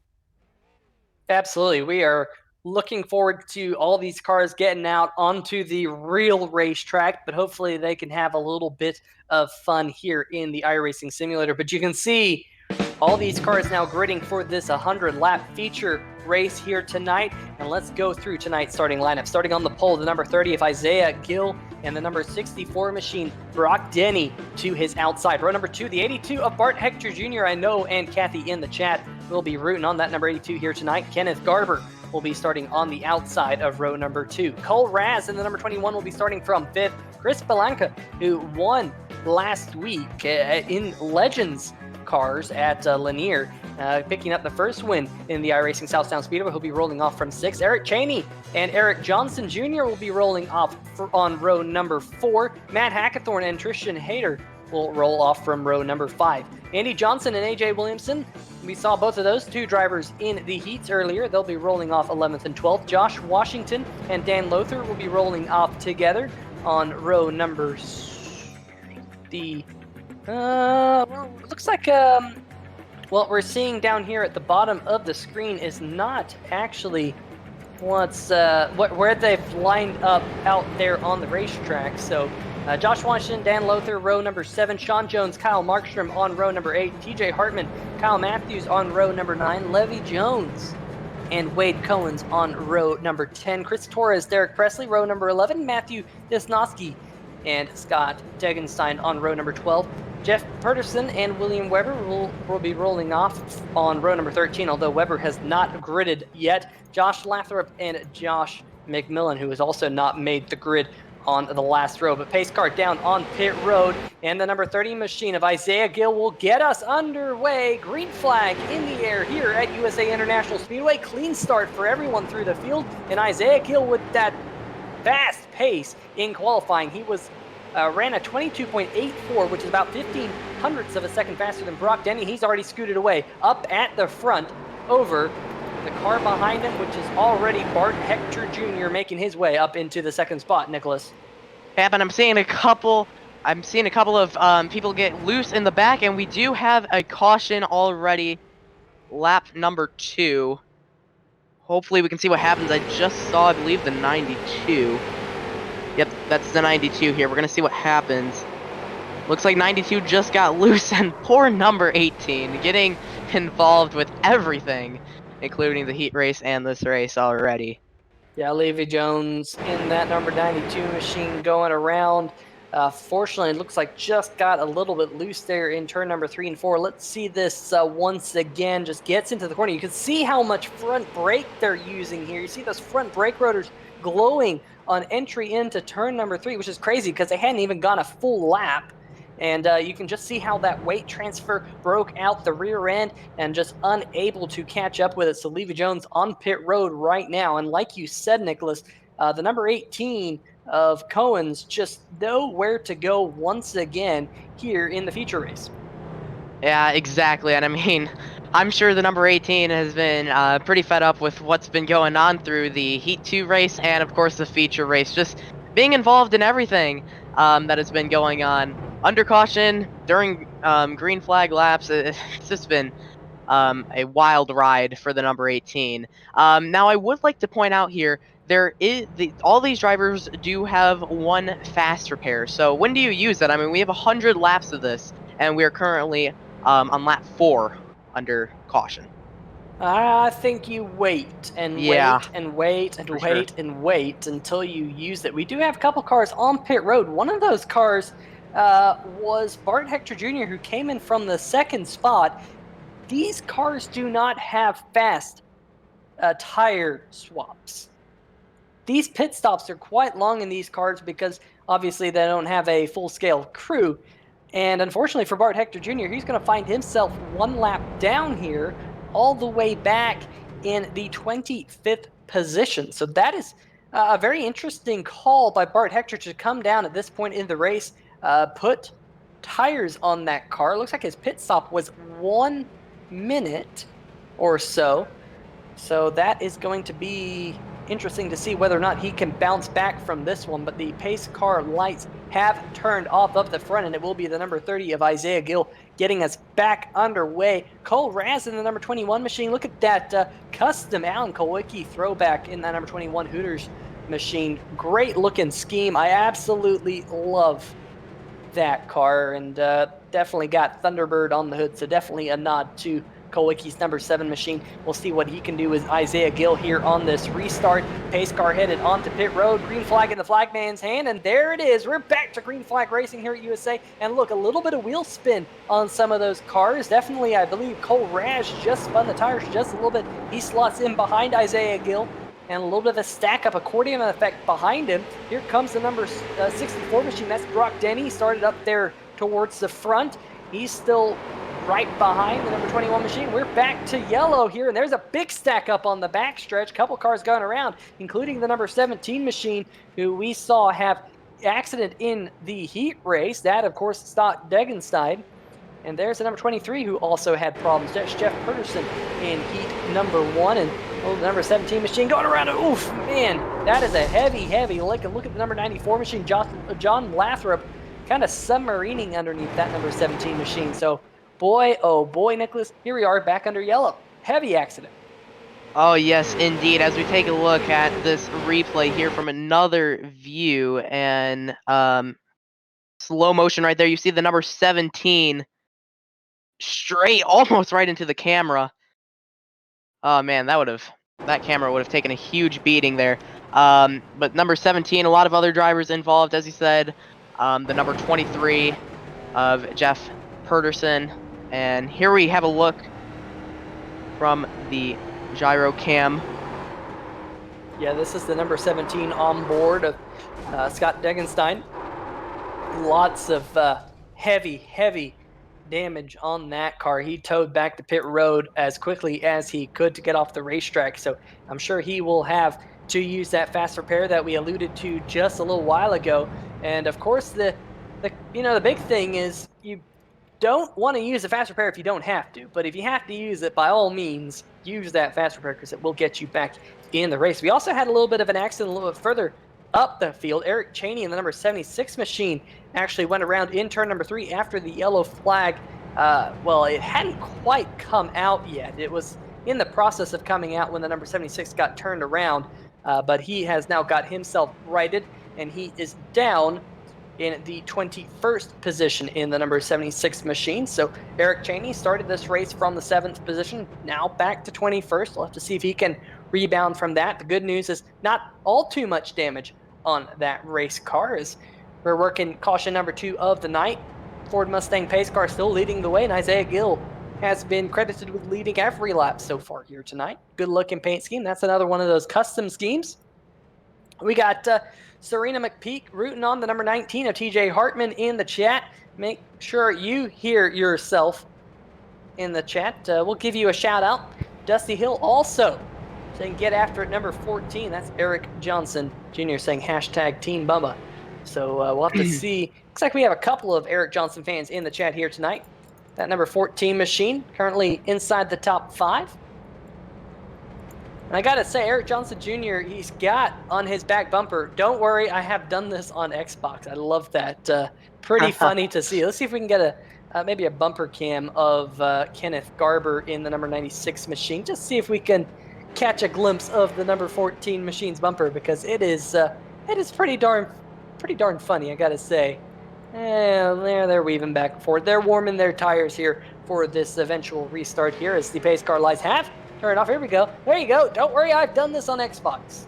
Speaker 1: Absolutely. We are looking forward to all these cars getting out onto the real racetrack, but hopefully they can have a little bit of fun here in the iRacing simulator. But you can see all these cars now gridding for this 100-lap feature race here tonight. And let's go through tonight's starting lineup. Starting on the pole, the number 30 of Isaiah Gill and the number 64 machine, Brock Denny, to his outside. Row number 2, the 82 of Bart Hector Jr. I know, and Kathy in the chat will be rooting on that number 82 here tonight. Kenneth Garber will be starting on the outside of row number 2. Cole Raz in the number 21 will be starting from 5th. Chris Palanca, who won last week in Legends cars at Lanier, picking up the first win in the iRacing South Sound Speedway. He'll be rolling off from 6. Eric Cheney and Eric Johnson Jr. will be rolling off on row number 4. Matt Hackathorn and Tristan Hayter will roll off from row number 5. Andy Johnson and AJ Williamson, we saw both of those 2 drivers in the heats earlier. They'll be rolling off 11th and 12th. Josh Washington and Dan Lothar will be rolling off together on row number looks like what we're seeing down here at the bottom of the screen is not actually where they've lined up out there on the racetrack. So Josh Washington, Dan Lothar, row number 7, Sean Jones, Kyle Markstrom on row number 8, TJ Hartman, Kyle Matthews on row number 9, Levy Jones and Wade Cohens on row number 10, Chris Torres, Derek Presley, row number 11, Matthew Desnosky and Scott Degenstein on row number 12. Jeff Pedersen and William Weber will be rolling off on row number 13, although Weber has not gridded yet. Josh Lathrop and Josh McMillan, who has also not made the grid on the last row. But pace car down on pit road, and the number 30 machine of Isaiah Gill will get us underway. Green flag in the air here at USA International Speedway. Clean start for everyone through the field, and Isaiah Gill with that fast pace in qualifying. He ran a 22.84, which is about 15 hundredths of a second faster than Brock Denny. He's already scooted away up at the front over the car behind him, which is already Bart Hector Jr. making his way up into the second spot, Nicholas.
Speaker 5: Yep, and I'm seeing a couple of people get loose in the back, and we do have a caution already. Lap number 2. Hopefully we can see what happens. I just saw, I believe, the 92. Yep, that's the 92 here. We're going to see what happens. Looks like 92 just got loose, and poor number 18 getting involved with everything, including the heat race and this race already.
Speaker 1: Yeah, Levy Jones in that number 92 machine going around. Fortunately, it looks like just got a little bit loose there in turn number 3 and 4. Let's see this once again. Just gets into the corner. You can see how much front brake they're using here. You see those front brake rotors glowing on entry into turn number 3, which is crazy because they hadn't even gone a full lap. And you can just see how that weight transfer broke out the rear end and just unable to catch up with it. So Levy Jones on pit road right now. And like you said, Nicholas, the number 18 of Cohen's just know where to go once again here in the feature race.
Speaker 5: Yeah, exactly. And I mean, I'm sure the number 18 has been pretty fed up with what's been going on through the Heat 2 race and, of course, the feature race. Just being involved in everything that has been going on. Under caution, during green flag laps, it's just been a wild ride for the number 18. Now, I would like to point out here, all these drivers do have one fast repair. So when do you use that? I mean, we have 100 laps of this, and we are currently on lap 4 under caution.
Speaker 1: I think you wait and
Speaker 5: Yeah,
Speaker 1: wait and wait and
Speaker 5: for
Speaker 1: wait
Speaker 5: sure.
Speaker 1: and wait until you use it. We do have a couple cars on pit road. One of those cars was Bart Hector Jr., who came in from the second spot. These cars do not have fast tire swaps. These pit stops are quite long in these cars because obviously they don't have a full-scale crew. And unfortunately for Bart Hector Jr., he's going to find himself one lap down here, all the way back in the 25th position. So that is a very interesting call by Bart Hector to come down at this point in the race, put tires on that car. Looks like his pit stop was 1 minute or so. So that is going to be interesting to see whether or not he can bounce back from this one. But the pace car lights have turned off up the front, and it will be the number 30 of Isaiah Gill getting us back underway. Cole Raz in the number 21 machine. Look at that custom Alan Kowicki throwback in that number 21 Hooters machine. Great looking scheme. I absolutely love that car, and definitely got Thunderbird on the hood, so definitely a nod to Kowicki's number 7 machine. We'll see what he can do with Isaiah Gill here on this restart. Pace car headed onto pit road. Green flag in the flagman's hand, and there it is. We're back to green flag racing here at USA. And look, a little bit of wheel spin on some of those cars. Definitely, I believe Cole Rash just spun the tires just a little bit. He slots in behind Isaiah Gill, and a little bit of a stack-up accordion effect behind him. Here comes the number 64 machine. That's Brock Denny. Started up there towards the front. He's still right behind the number 21 machine. We're back to yellow here, and there's a big stack up on the backstretch. Couple cars going around, including the number 17 machine, who we saw have accident in the heat race. That, of course, Scott Degenstein. And there's the number 23 who also had problems. That's Jeff Pedersen in heat number 1. And the number 17 machine going around. Oof, man, that is a heavy lick. And look at the number 94 machine, John Lathrop, kind of submarining underneath that number 17 machine. So, boy, oh boy, Nicholas, here we are back under yellow. Heavy accident.
Speaker 5: Oh, yes, indeed. As we take a look at this replay here from another view, and slow motion right there, you see the number 17 straight, almost right into the camera. Oh man, that camera would have taken a huge beating there. But number 17, a lot of other drivers involved, as you said. The number 23 of Jeff Pedersen. And here we have a look from the gyro cam.
Speaker 1: Yeah, this is the number 17 on board of Scott Degenstein. Lots of heavy damage on that car. He towed back to pit road as quickly as he could to get off the racetrack. So I'm sure he will have to use that fast repair that we alluded to just a little while ago. And of course, the big thing is you don't want to use a fast repair if you don't have to. But if you have to use it, by all means, use that fast repair because it will get you back in the race. We also had a little bit of an accident a little bit further up the field. Eric Cheney in the number 76 machine actually went around in turn number 3 after the yellow flag. Well, it hadn't quite come out yet. It was in the process of coming out when the number 76 got turned around, but he has now got himself righted, and he is down in the 21st position in the number 76 machine. So Eric Cheney started this race from the 7th position, now back to 21st. We'll have to see if he can rebound from that. The good news is not all too much damage on that race car as we're working caution number 2 of the night. Ford Mustang pace car still leading the way, and Isaiah Gill has been credited with leading every lap so far here tonight. Good looking paint scheme. That's another one of those custom schemes. We got Serena McPeak rooting on the number 19 of TJ Hartman in the chat. Make sure you hear yourself in the chat. We'll give you a shout out. Dusty Hill also saying get after it, number 14. That's Eric Johnson Jr. saying hashtag Team Bubba. So we'll have to see. Looks like we have a couple of Eric Johnson fans in the chat here tonight. That number 14 machine currently inside the top 5. And I gotta say, Eric Johnson Jr., he's got on his back bumper, don't worry, I have done this on Xbox. I love that. Pretty funny to see. Let's see if we can get maybe a bumper cam of Kenneth Garber in the number 96 machine. Just see if we can catch a glimpse of the number 14 machine's bumper, because it is pretty darn funny, I gotta say. And they're weaving back and forth. They're warming their tires here for this eventual restart here as the pace car lights have turned off. Here we go. There you go. Don't worry, I've done this on Xbox.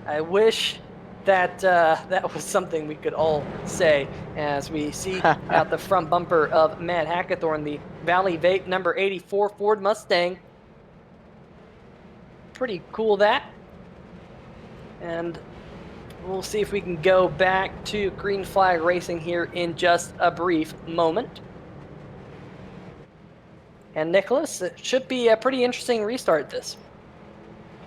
Speaker 1: I wish that that was something we could all say as we see out the front bumper of Matt Hackathorn, the Valley Vape number 84 Ford Mustang. Pretty cool, that. And we'll see if we can go back to Green Flag Racing here in just a brief moment. And Nicholas, it should be a pretty interesting restart this.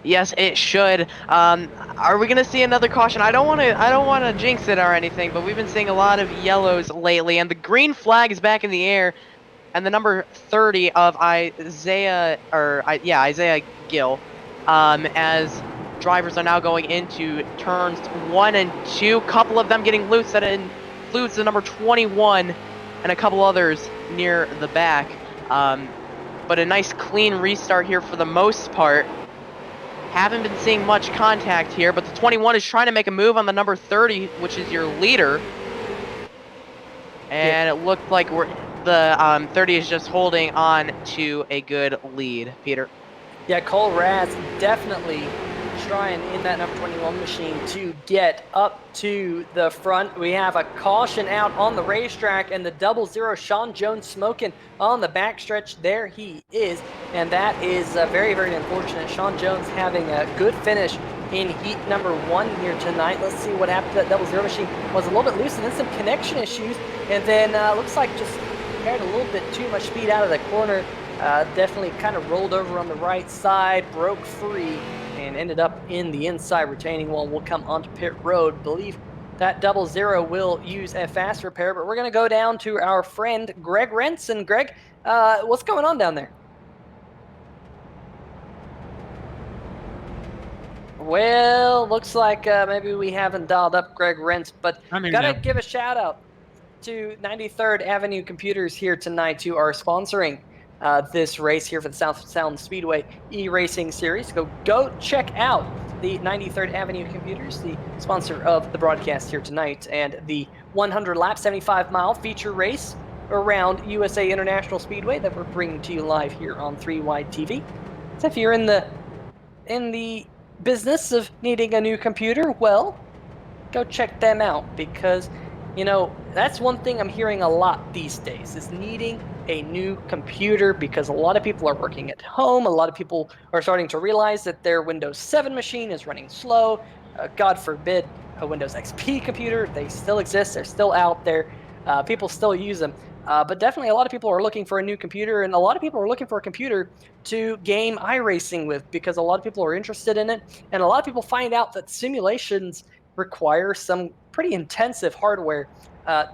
Speaker 5: Yes, it should. Are we gonna see another caution? I don't want to jinx it or anything, but we've been seeing a lot of yellows lately, and the green flag is back in the air, and the number 30 of Isaiah Gill, as drivers are now going into turns 1 and 2. Couple of them getting loose. That includes the number 21 and a couple others near the back. But a nice clean restart here for the most part. Haven't been seeing much contact here, but the 21 is trying to make a move on the number 30, which is your leader. And it looked like the 30 is just holding on to a good lead, Peter.
Speaker 1: Yeah, Cole Raz definitely trying in that number 21 machine to get up to the front. We have a caution out on the racetrack, and the 00 Sean Jones smoking on the backstretch. There he is, and that is very, very unfortunate. Sean Jones having a good finish in heat number 1 here tonight. Let's see what happened. That 00 machine was a little bit loose and then some connection issues, and then looks like just carried a little bit too much speed out of the corner. Definitely kind of rolled over on the right side, broke free, and ended up in the inside retaining wall. Will come onto pit road. Believe that 00 will use a fast repair, but we're going to go down to our friend Greg Renson. Greg, what's going on down there? Well, looks like maybe we haven't dialed up Greg Rentz, but gotta give a shout out to 93rd Avenue Computers here tonight, who are sponsoring this race here for the South Sound Speedway eRacing Series. Go check out the 93rd Avenue Computers, the sponsor of the broadcast here tonight, and the 100-lap, 75-mile feature race around USA International Speedway that we're bringing to you live here on 3Wide TV. So if you're in the business of needing a new computer, well, go check them out, because you know, that's one thing I'm hearing a lot these days, is needing a new computer, because a lot of people are working at home. A lot of people are starting to realize that their Windows 7 machine is running slow. God forbid a Windows XP computer. They still exist. They're still out there. People still use them. But definitely a lot of people are looking for a new computer, and a lot of people are looking for a computer to game iRacing with, because a lot of people are interested in it, and a lot of people find out that simulations require some pretty intensive hardware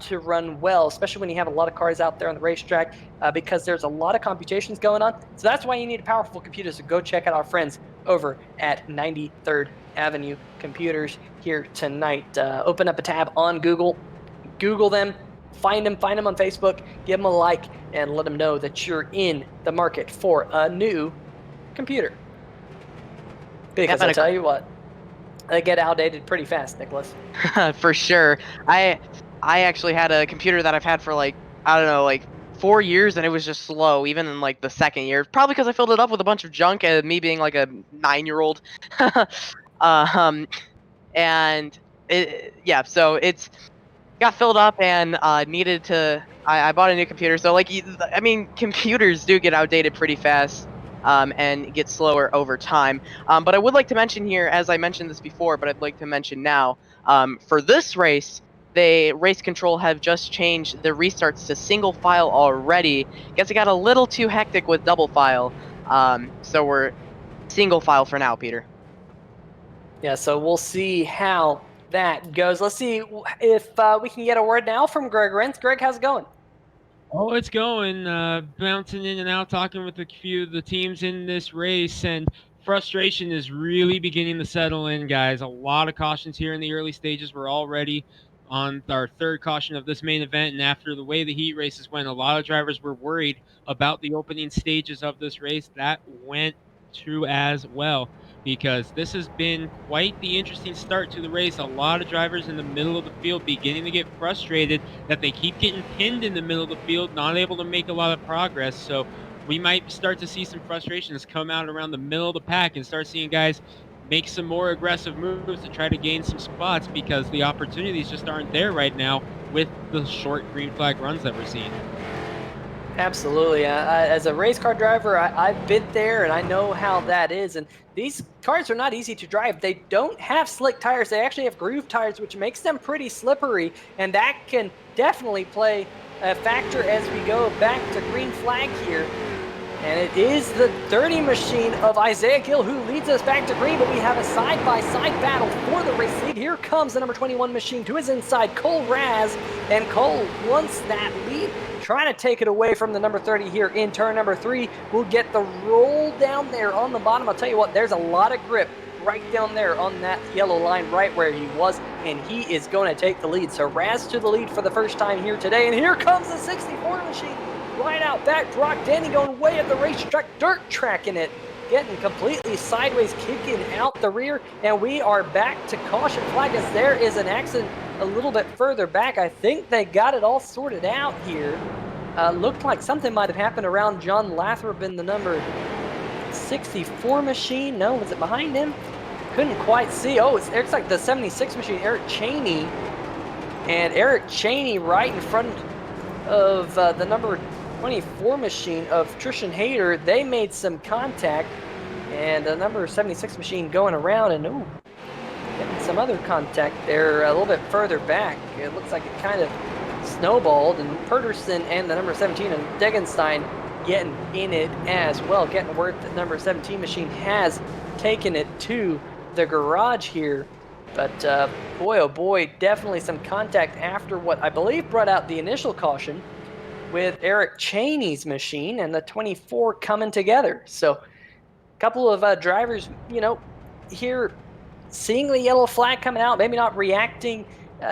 Speaker 1: to run well, especially when you have a lot of cars out there on the racetrack, because there's a lot of computations going on. So that's why you need a powerful computer. So go check out our friends over at 93rd Avenue Computers here tonight. Open up a tab on Google them, find them on Facebook, give them a like, and let them know that you're in the market for a new computer. Because I tell you what, they get outdated pretty fast, Nicholas.
Speaker 5: For sure. I actually had a computer that I've had for like, I don't know, like 4 years, and it was just slow, even in like the second year. Probably because I filled it up with a bunch of junk, and me being like a 9-year-old. And yeah, so it's got filled up and needed to. I bought a new computer, so like, I mean, computers do get outdated pretty fast. And get slower over time. But I would like to mention here, as I mentioned this before, but I'd like to mention now, for this race, race control have just changed the restarts to single file already. Guess it got a little too hectic with double file. So we're single file for now, Peter.
Speaker 1: Yeah, so we'll see how that goes. Let's see if we can get a word now from Greg Rentz. Greg, how's it going?
Speaker 6: Oh, it's going, bouncing in and out, talking with a few of the teams in this race, and frustration is really beginning to settle in, guys. A lot of cautions here in the early stages. We're already on our third caution of this main event, and after the way the heat races went, a lot of drivers were worried about the opening stages of this race. That went true as well, because this has been quite the interesting start to the race. A lot of drivers in the middle of the field beginning to get frustrated that they keep getting pinned in the middle of the field, not able to make a lot of progress. So we might start to see some frustrations come out around the middle of the pack and start seeing guys make some more aggressive moves to try to gain some spots, because the opportunities just aren't there right now with the short green flag runs that we're seeing.
Speaker 1: Absolutely. As a race car driver, I've been there and I know how that is. And these cars are not easy to drive. They don't have slick tires. They actually have groove tires, which makes them pretty slippery. And that can definitely play a factor as we go back to green flag here. And it is the dirty machine of Isaiah Gill who leads us back to green, but we have a side-by-side battle for the race lead. Here comes the number 21 machine to his inside, Cole Raz, and Cole wants that lead, trying to take it away from the number 30 here in turn number 3. We'll get the roll down there on the bottom. I'll tell you what, there's a lot of grip right down there on that yellow line right where he was, and he is going to take the lead. So Raz to the lead for the first time here today, and here comes the 64 machine. Right out back, Brock Denny going way at the racetrack, dirt tracking it, getting completely sideways, kicking out the rear, and we are back to caution flag as there is an accident a little bit further back. I think they got it all sorted out here. Looked like something might have happened around John Lathrop in the number 64 machine. No, was it behind him? Couldn't quite see. Oh, it's like the 76 machine, Eric Cheney. And Eric Cheney right in front of the number 24 machine of Trishan Hayter. They made some contact, and the number 76 machine going around, and getting some other contact there a little bit further back. It looks like it kind of snowballed, and Pedersen and the number 17 and Degenstein getting in it as well. Getting word that number 17 machine has taken it to the garage here. But boy, oh boy, definitely some contact after what I believe brought out the initial caution with Eric Cheney's machine and the 24 coming together. So a couple of drivers, here seeing the yellow flag coming out, maybe not reacting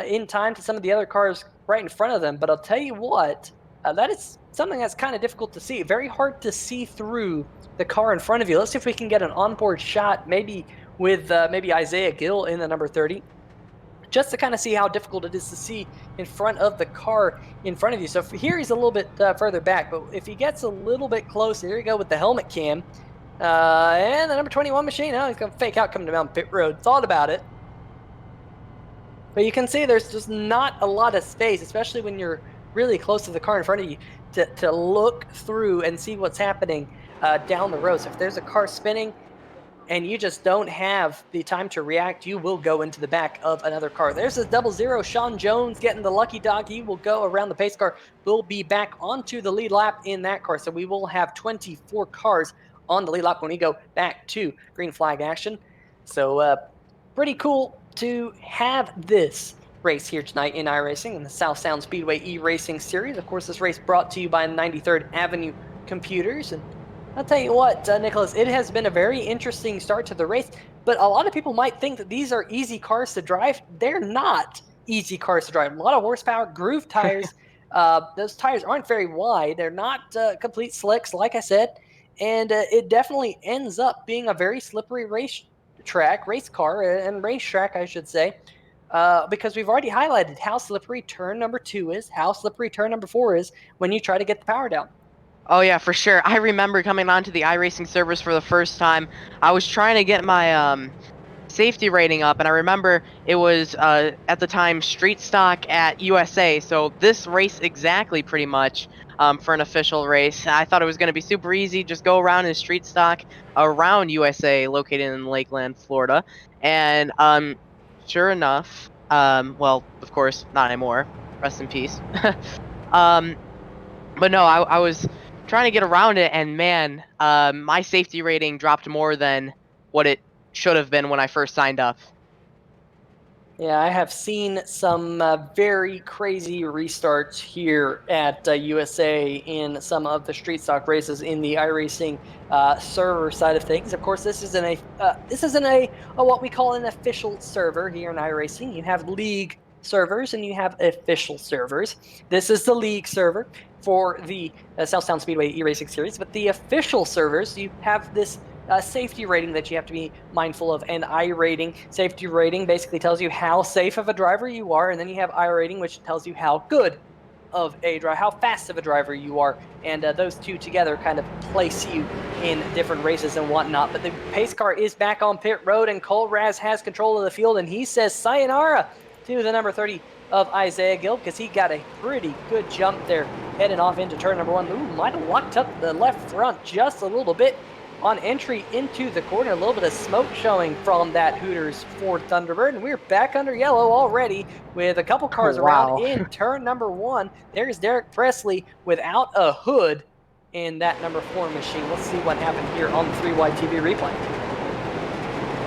Speaker 1: in time to some of the other cars right in front of them. But I'll tell you what, that is something that's kind of difficult to see. Very hard to see through the car in front of you. Let's see if we can get an onboard shot, maybe with maybe Isaiah Gill in the number 30. Just to kind of see how difficult it is to see in front of the car in front of you. So here he's a little bit further back, but if he gets a little bit closer, here you go with the helmet cam. And the number 21 machine, he's going to fake out coming down pit road. Thought about it. But you can see there's just not a lot of space, especially when you're really close to the car in front of you, to look through and see what's happening down the road. So if there's a car spinning, and you just don't have the time to react, you will go into the back of another car. There's a 00. Sean Jones getting the lucky dog. He will go around the pace car. We'll be back onto the lead lap in that car. So we will have 24 cars on the lead lap when we go back to green flag action. So pretty cool to have this race here tonight in iRacing in the South Sound Speedway eRacing Series. Of course, this race brought to you by 93rd Avenue Computers. And I'll tell you what, Nicholas, it has been a very interesting start to the race, but a lot of people might think that these are easy cars to drive. They're not easy cars to drive. A lot of horsepower, groove tires. Those tires aren't very wide. They're not complete slicks, like I said, and it definitely ends up being a very slippery race car, and racetrack, I should say. Because we've already highlighted how slippery turn number 2 is, how slippery turn number 4 is when you try to get the power down.
Speaker 5: Oh yeah, for sure. I remember coming onto the iRacing servers for the first time. I was trying to get my safety rating up, and I remember it was at the time street stock at USA. So this race exactly, pretty much, for an official race. I thought it was going to be super easy, just go around in street stock around USA, located in Lakeland, Florida, and sure enough, well, of course, not anymore. Rest in peace. But no, I was trying to get around it, and man, my safety rating dropped more than what it should have been when I first signed up.
Speaker 1: Yeah, I have seen some very crazy restarts here at USA in some of the street stock races in the iRacing server side of things. Of course, this isn't a what we call an official server here in iRacing. You have league servers and you have official servers. This is the league server for the South Sound Speedway eRacing Series, but the official servers, you have this safety rating that you have to be mindful of, and iRating. Safety rating basically tells you how safe of a driver you are, and then you have iRating, which tells you how good of a driver, how fast of a driver you are, and those two together kind of place you in different races and whatnot. But the pace car is back on pit road, and Cole Raz has control of the field, and he says sayonara to the number 30 of Isaiah Gill, because he got a pretty good jump there heading off into turn number 1. Ooh, might have locked up the left front just a little bit on entry into the corner. A little bit of smoke showing from that Hooters Ford Thunderbird, and we're back under yellow already with a couple cars around in turn number 1. There's Derek Presley without a hood in that number 4 machine. Let's see what happened here on the 3Y TV replay.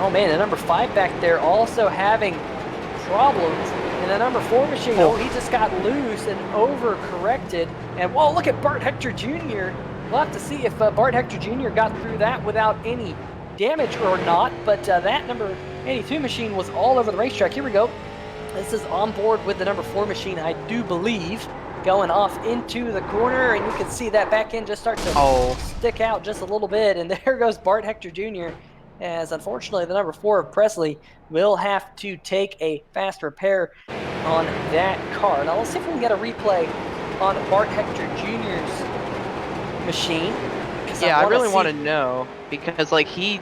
Speaker 1: Oh man, the number 5 back there also having problems. And the number 4 machine, he just got loose and overcorrected. And whoa, look at Bart Hector Jr. We'll have to see if Bart Hector Jr. got through that without any damage or not. But that number 82 machine was all over the racetrack. Here we go. This is on board with the number 4 machine, I do believe, going off into the corner. And you can see that back end just start to stick out just a little bit. And there goes Bart Hector Jr., as unfortunately the number 4 of Presley will have to take a fast repair on that car. Now let's see if we can get a replay on Bart Hector Jr.'s machine.
Speaker 5: Yeah, I really want to know, because like he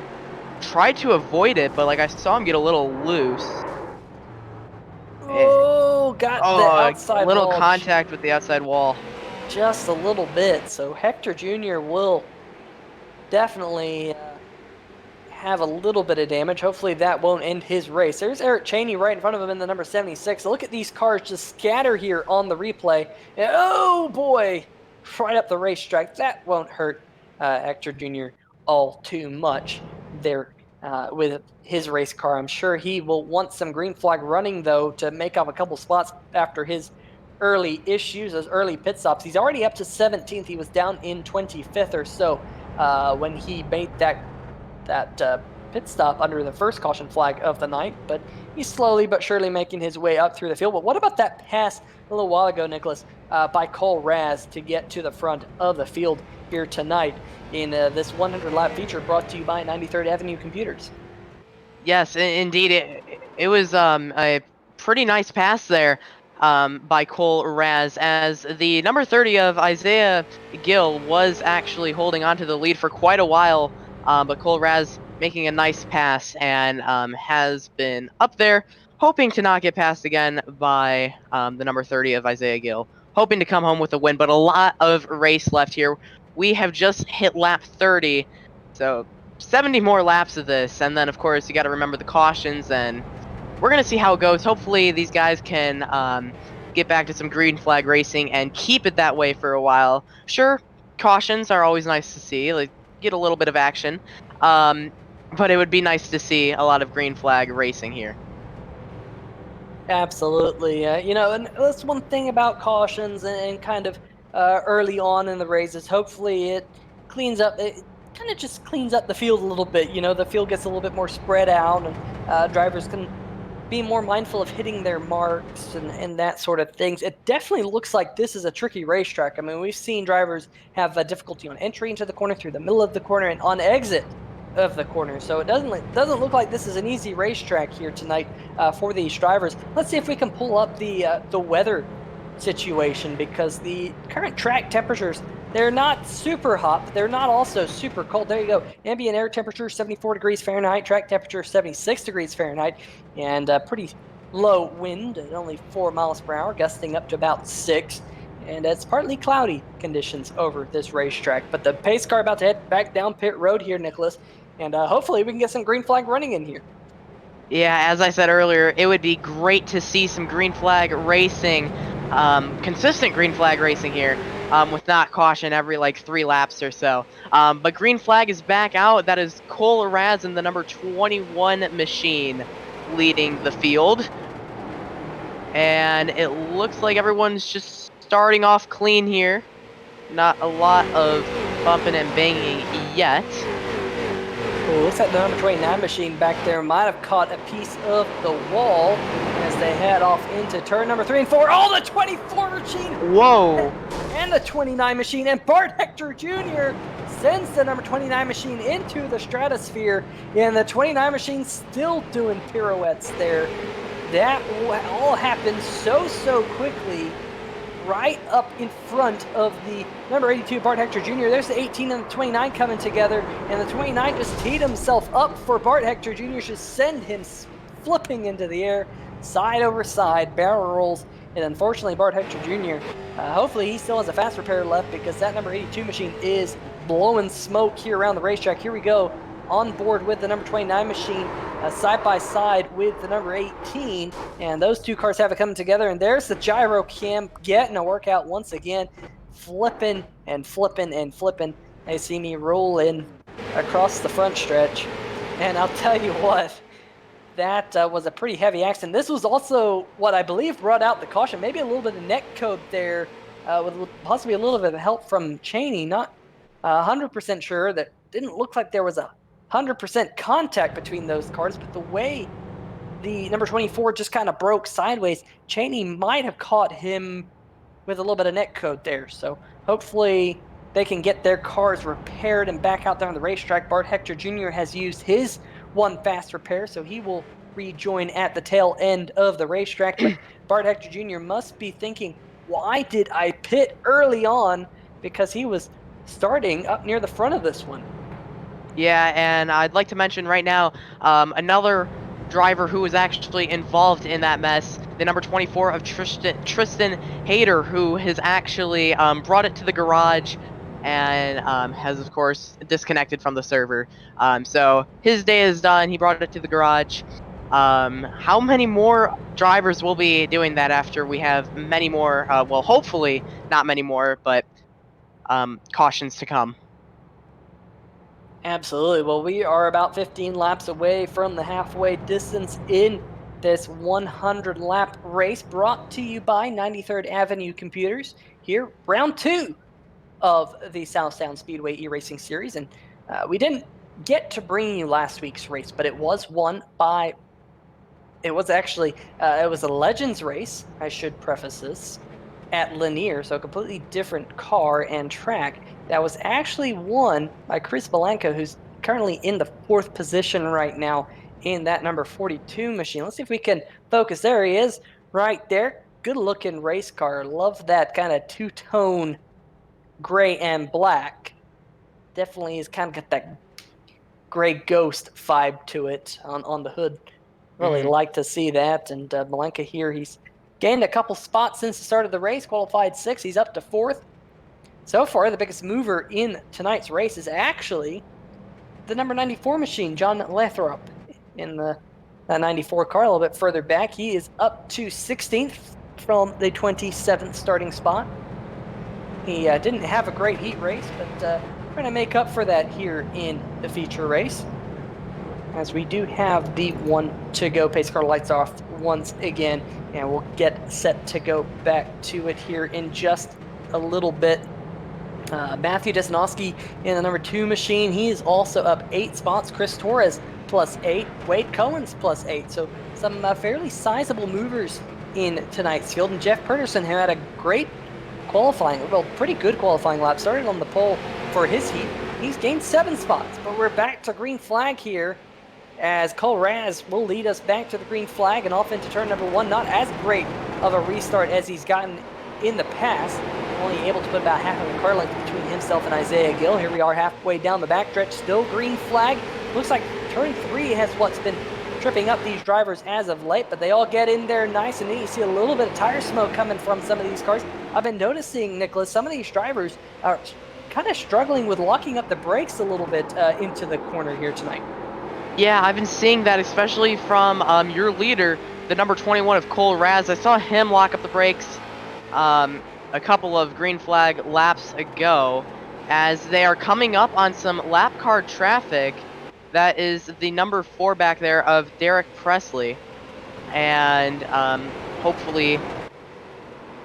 Speaker 5: tried to avoid it, but like I saw him get a little loose.
Speaker 1: Oh, got the outside
Speaker 5: a little
Speaker 1: wall.
Speaker 5: Contact with the outside wall.
Speaker 1: Just a little bit. So Hector Jr. will definitely have a little bit of damage. Hopefully that won't end his race. There's Eric Cheney right in front of him in the number 76. So look at these cars just scatter here on the replay. And oh boy, right up the racetrack. That won't hurt Hector Jr. all too much there with his race car. I'm sure he will want some green flag running though to make up a couple spots after his early issues, those early pit stops. He's already up to 17th. He was down in 25th or so when he made that pit stop under the first caution flag of the night, but he's slowly but surely making his way up through the field. But what about that pass a little while ago, Nicholas, by Cole Raz to get to the front of the field here tonight in this 100-lap feature brought to you by 93rd Avenue Computers?
Speaker 5: Yes, indeed. It was a pretty nice pass there by Cole Raz, as the number 30 of Isaiah Gill was actually holding on to the lead for quite a while. But Cole Raz making a nice pass and has been up there, hoping to not get passed again by the number 30 of Isaiah Gill, hoping to come home with a win. But a lot of race left here. We have just hit lap 30, so 70 more laps of this. And then, of course, you got to remember the cautions, and we're going to see how it goes. Hopefully these guys can get back to some green flag racing and keep it that way for a while. Sure, cautions are always nice to see. Like, get a little bit of action, but it would be nice to see a lot of green flag racing here.
Speaker 1: Absolutely. And that's one thing about cautions and kind of early on in the races. Hopefully, it cleans up. It kind of just cleans up the field a little bit. The field gets a little bit more spread out, and drivers can be more mindful of hitting their marks and that sort of things. It definitely looks like this is a tricky racetrack. I mean, we've seen drivers have difficulty on entry into the corner, through the middle of the corner, and on exit of the corner. So it doesn't look like this is an easy racetrack here tonight for these drivers. Let's see if we can pull up the weather situation, because the current track temperatures, they're not super hot, but they're not also super cold. There you go. Ambient air temperature 74 degrees Fahrenheit, track temperature 76 degrees Fahrenheit, and pretty low wind at only 4 miles per hour, gusting up to about 6. And it's partly cloudy conditions over this racetrack. But the pace car about to head back down pit road here, Nicholas, and hopefully we can get some green flag running in here.
Speaker 5: Yeah, as I said earlier, it would be great to see some green flag racing, consistent green flag racing here, with not caution every like 3 laps or so. But green flag is back out. That is Cole Raz in the number 21 machine leading the field. And it looks like everyone's just starting off clean here. Not a lot of bumping and banging yet.
Speaker 1: Ooh, looks like the number 29 machine back there might have caught a piece of the wall as they head off into turn number 3 and 4. Oh, the 24 machine!
Speaker 5: Whoa!
Speaker 1: And the 29 machine, and Bart Hector Jr. sends the number 29 machine into the stratosphere, and the 29 machine still doing pirouettes there. That all happened so quickly, right up in front of the number 82, Bart Hector Jr. There's the 18 and the 29 coming together, and the 29 just teed himself up for Bart Hector Jr. to send him flipping into the air, side over side, barrel rolls, and unfortunately Bart Hector Jr., hopefully he still has a fast repair left, because that number 82 machine is blowing smoke here around the racetrack. Here we go, on board with the number 29 machine, side by side with the number 18, and those two cars have it coming together, and there's the gyro cam getting a workout once again, flipping and flipping and flipping. They see me roll in across the front stretch, and I'll tell you what, that was a pretty heavy accident. This was also what I believe brought out the caution, maybe a little bit of neck code there, with possibly a little bit of help from Cheney. Not 100% sure. That didn't look like there was a 100% contact between those cars, but the way the number 24 just kind of broke sideways, Cheney might have caught him with a little bit of neck code there. So hopefully they can get their cars repaired and back out there on the racetrack. Bart Hector Jr. has used his one fast repair, so he will rejoin at the tail end of the racetrack. But Bart Hector Jr. must be thinking, why did I pit early on? Because he was starting up near the front of this one.
Speaker 5: Yeah, and I'd like to mention right now, another driver who was actually involved in that mess, the number 24 of Tristan Hayter, who has actually brought it to the garage and has, of course, disconnected from the server. So his day is done. He brought it to the garage. How many more drivers will be doing that after we have many more, well, hopefully not many more, but cautions to come?
Speaker 1: Absolutely. Well, we are about 15 laps away from the halfway distance in this 100-lap race, brought to you by 93rd Avenue Computers. Here, round 2 of the South Sound Speedway eRacing Series. And we didn't get to bring you last week's race, but it was won by... It was actually... it was a Legends race, I should preface this, at Lanier, so a completely different car and track. That was actually won by Chris Belanca, who's currently in the 4th position right now in that number 42 machine. Let's see if we can focus. There he is, right there. Good-looking race car. Love that kind of two-tone gray and black. Definitely has kind of got that gray ghost vibe to it on the hood. Really like to see that. And Belanca here, he's gained a couple spots since the start of the race, qualified 6th. He's up to 4th. So far, the biggest mover in tonight's race is actually the number 94 machine, John Lathrop, in the 94 car. A little bit further back, he is up to 16th from the 27th starting spot. He didn't have a great heat race, but trying to make up for that here in the feature race. as we do have the 1 to go. Pace car lights off once again, and we'll get set to go back to it here in just a little bit. Matthew Desnowski in the number 2 machine. He is also up 8 spots. Chris Torres +8. Wade Cohen's +8. So some fairly sizable movers in tonight's field. And Jeff Pedersen, who had a great qualifying, well, pretty good qualifying lap, started on the pole for his heat. He's gained 7 spots, but we're back to green flag here as Cole Raz will lead us back to the green flag and off into turn number 1. Not as great of a restart as he's gotten in the past. Only able to put about half of the car length between himself and Isaiah Gill. Here we are halfway down the backstretch, still green flag. Looks like turn 3 has what's been tripping up these drivers as of late, but they all get in there nice and neat. You see a little bit of tire smoke coming from some of these cars. I've been noticing, Nicholas, some of these drivers are kind of struggling with locking up the brakes a little bit into the corner here tonight.
Speaker 5: Yeah, I've been seeing that, especially from your leader, the number 21 of Cole Raz. I saw him lock up the brakes a couple of green flag laps ago as they are coming up on some lap car traffic. That is the number 4 back there of Derek Presley, and hopefully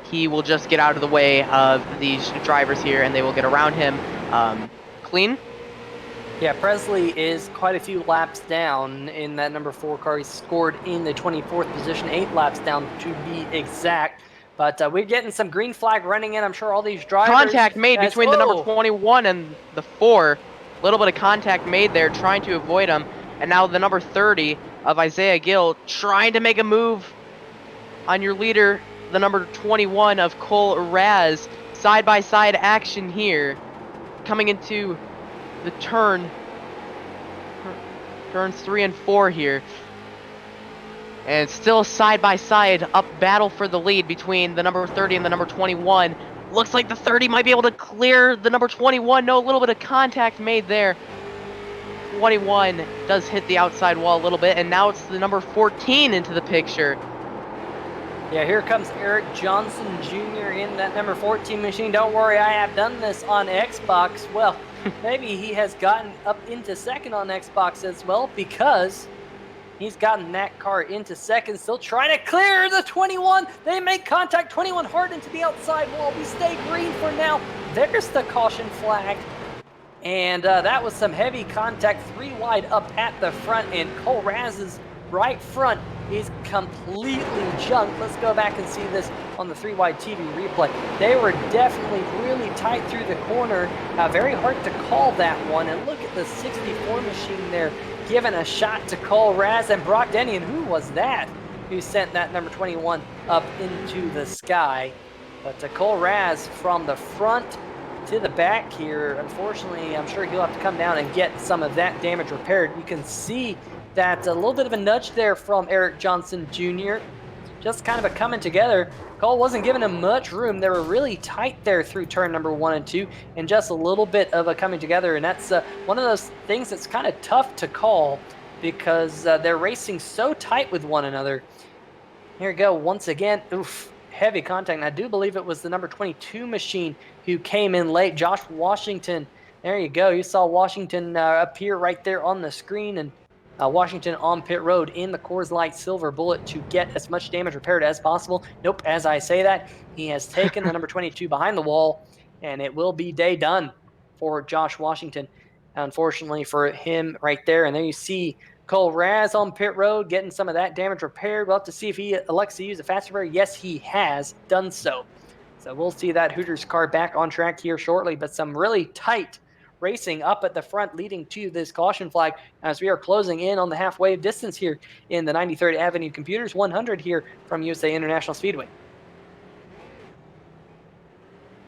Speaker 5: he will just get out of the way of these drivers here and they will get around him clean.
Speaker 1: Yeah, Presley is quite a few laps down in that number 4 car. He scored in the 24th position, 8 laps down to be exact. But we're getting some green flag running in. I'm sure all these drivers...
Speaker 5: Contact made between the number 21 and the 4. A little bit of contact made there, trying to avoid him. And now the number 30 of Isaiah Gill trying to make a move on your leader, the number 21 of Cole Raz. Side-by-side action here. Coming into the turns 3 and 4 here. And still side-by-side up battle for the lead between the number 30 and the number 21. Looks like the 30 might be able to clear the number 21. No, a little bit of contact made there. 21 does hit the outside wall a little bit, and now it's the number 14 into the picture.
Speaker 1: Yeah, here comes Eric Johnson Jr. in that number 14 machine. Don't worry, I have done this on Xbox. Well, maybe he has gotten up into second on Xbox as well, because he's gotten that car into second, still trying to clear the 21. They make contact, 21 hard into the outside wall. We stay green for now. There's the caution flag. And that was some heavy contact, 3 wide up at the front, and Cole Raz's right front is completely junked. Let's go back and see this on the 3 wide TV replay. They were definitely really tight through the corner. Very hard to call that one. And look at the 64 machine there, giving a shot to Cole Raz and Brock Denny. And who was that who sent that number 21 up into the sky? But Cole Raz from the front to the back here, unfortunately, I'm sure he'll have to come down and get some of that damage repaired. You can see that a little bit of a nudge there from Eric Johnson Jr. Just kind of a coming together. Cole wasn't giving him much room. They were really tight there through turn number 1 and 2, and just a little bit of a coming together. And that's one of those things that's kind of tough to call because they're racing so tight with one another. Here we go once again. Oof, heavy contact. And I do believe it was the number 22 machine who came in late, Josh Washington. There you go. You saw Washington appear right there on the screen, and Washington on pit road in the Coors Light Silver Bullet to get as much damage repaired as possible. Nope, as I say that, he has taken the number 22 behind the wall, and it will be day done for Josh Washington, unfortunately for him right there. And there you see Cole Raz on pit road getting some of that damage repaired. We'll have to see if he elects to use a fast repair. Yes, he has done so. So we'll see that Hooters car back on track here shortly, but some really tight racing up at the front leading to this caution flag as we are closing in on the halfway distance here in the 93rd Avenue Computers 100 here from USA International Speedway.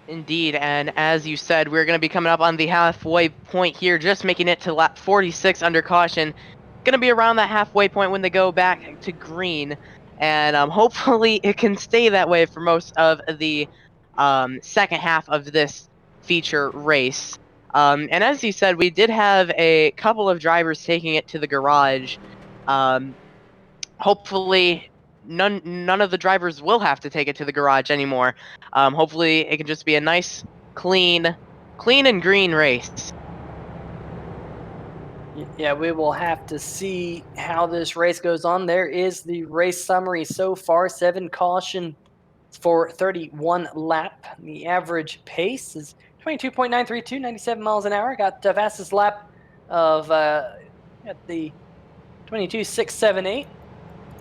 Speaker 5: Indeed, and as you said, we're going to be coming up on the halfway point here, just making it to lap 46 under caution. Going to be around that halfway point when they go back to green, and hopefully it can stay that way for most of the second half of this feature race. And as you said, we did have a couple of drivers taking it to the garage. Hopefully, none of the drivers will have to take it to the garage anymore. Hopefully, it can just be a nice, clean and green race.
Speaker 1: Yeah, we will have to see how this race goes on. There is the race summary so far. 7 caution for 31 lap. The average pace is 22.932, 97 miles an hour. Got the fastest lap of at the 22.678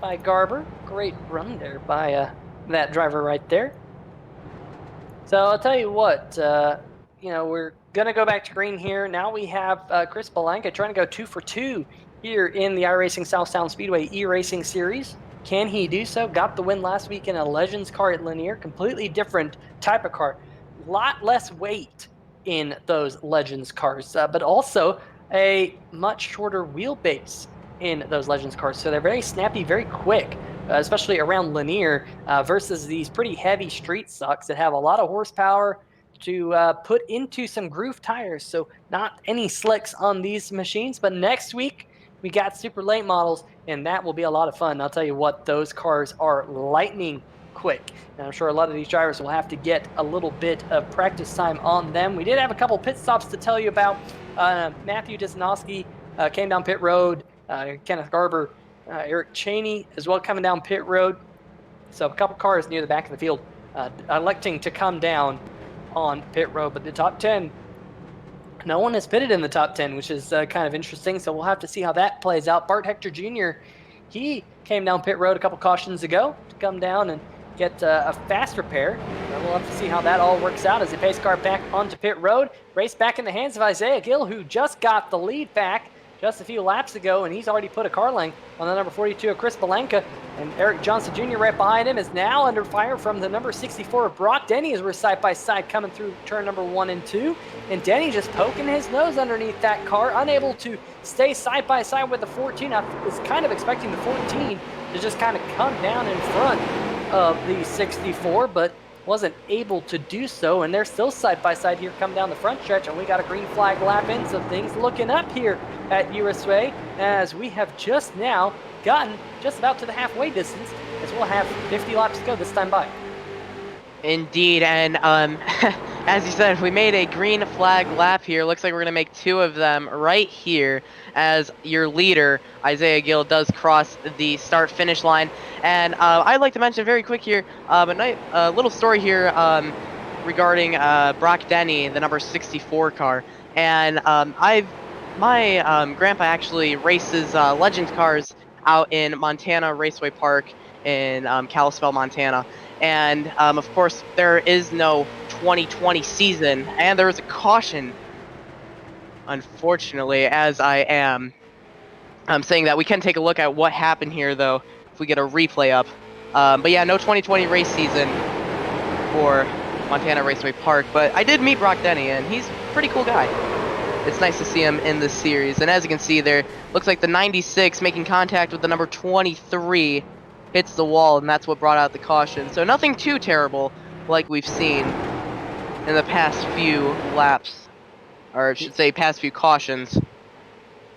Speaker 1: by Garber. Great run there by that driver right there. So I'll tell you what, we're going to go back to green here. Now we have Chris Belanca trying to go 2 for 2 here in the iRacing South Sound Speedway eRacing Series. Can he do so? Got the win last week in a Legends car at Linear. Completely different type of car. A lot less weight in those Legends cars, but also a much shorter wheelbase in those Legends cars. So they're very snappy, very quick. Especially around Linear, versus these pretty heavy street sucks that have a lot of horsepower to put into some groove tires. So not any slicks on these machines. But next week, we got super late models, and that will be a lot of fun. I'll tell you what, those cars are lightning quick. And I'm sure a lot of these drivers will have to get a little bit of practice time on them. We did have a couple pit stops to tell you about. Matthew Disnowski came down pit road. Kenneth Garber, Eric Cheney as well coming down pit road. So a couple cars near the back of the field electing to come down on pit road. But the top 10, no one has pitted in the top 10, which is kind of interesting. So we'll have to see how that plays out. Bart Hector Jr., he came down pit road a couple cautions ago to come down and get a fast repair. We'll have to see how that all works out as the pace car back onto pit road. Race back in the hands of Isaiah Gill, who just got the lead back just a few laps ago, and he's already put a car length on the number 42 of Chris Belanca. And Eric Johnson Jr. right behind him is now under fire from the number 64 of Brock Denny, as we're side by side coming through turn number 1 and 2. And Denny just poking his nose underneath that car, unable to stay side by side with the 14. I was kind of expecting the 14 to just kind of come down in front of the 64, but wasn't able to do so, and they're still side by side here coming down the front stretch, and we got a green flag lap in, so things looking up here at USA as we have just now gotten just about to the halfway distance, as we'll have 50 laps to go this time by.
Speaker 5: Indeed, and as you said, we made a green flag lap here. Looks like we're going to make 2 of them right here as your leader, Isaiah Gill, does cross the start-finish line. And I'd like to mention very quick here, a little story here regarding Brock Denny, the number 64 car. And my grandpa actually races Legends cars out in Montana Raceway Park in Kalispell, Montana. And of course, there is no 2020 season, and there is a caution, unfortunately, as I am saying that. We can take a look at what happened here, though, if we get a replay up. But yeah, no 2020 race season for Montana Raceway Park, but I did meet Brock Denny, and he's a pretty cool guy. It's nice to see him in this series, and as you can see there, looks like the 96 making contact with the number 23 hits the wall, and that's what brought out the caution. So nothing too terrible like we've seen in the past few laps, or I should say past few cautions.